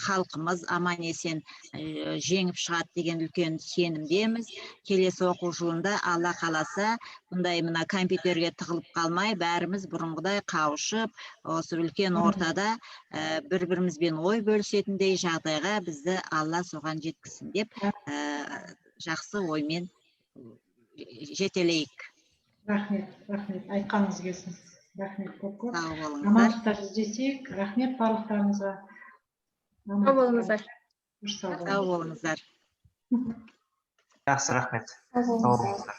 халқымыз аман есен жеңіп шығады деген үлкен сенімдеміз. Келесі оқу жылында Алла қаласа бұндай мына компьютерге тығылып қалмай, бәріміз бұрынғыдай қауышып, осы үлкен ортада бір-бірімізбен ой бөлісетіндей жағдайға бізді Алла соған жеткізсін деп жақсы оймен жетелейік. Рахмет, айтқаныңыз келсін. Рахмет көп. Сау болыңыздар. Амандықта жүздесейік. Рахмет барлықтарыңызға. Сау болыңыздар. Сау болыңыздар. Жақсы, рахмет. Сау болыңыздар.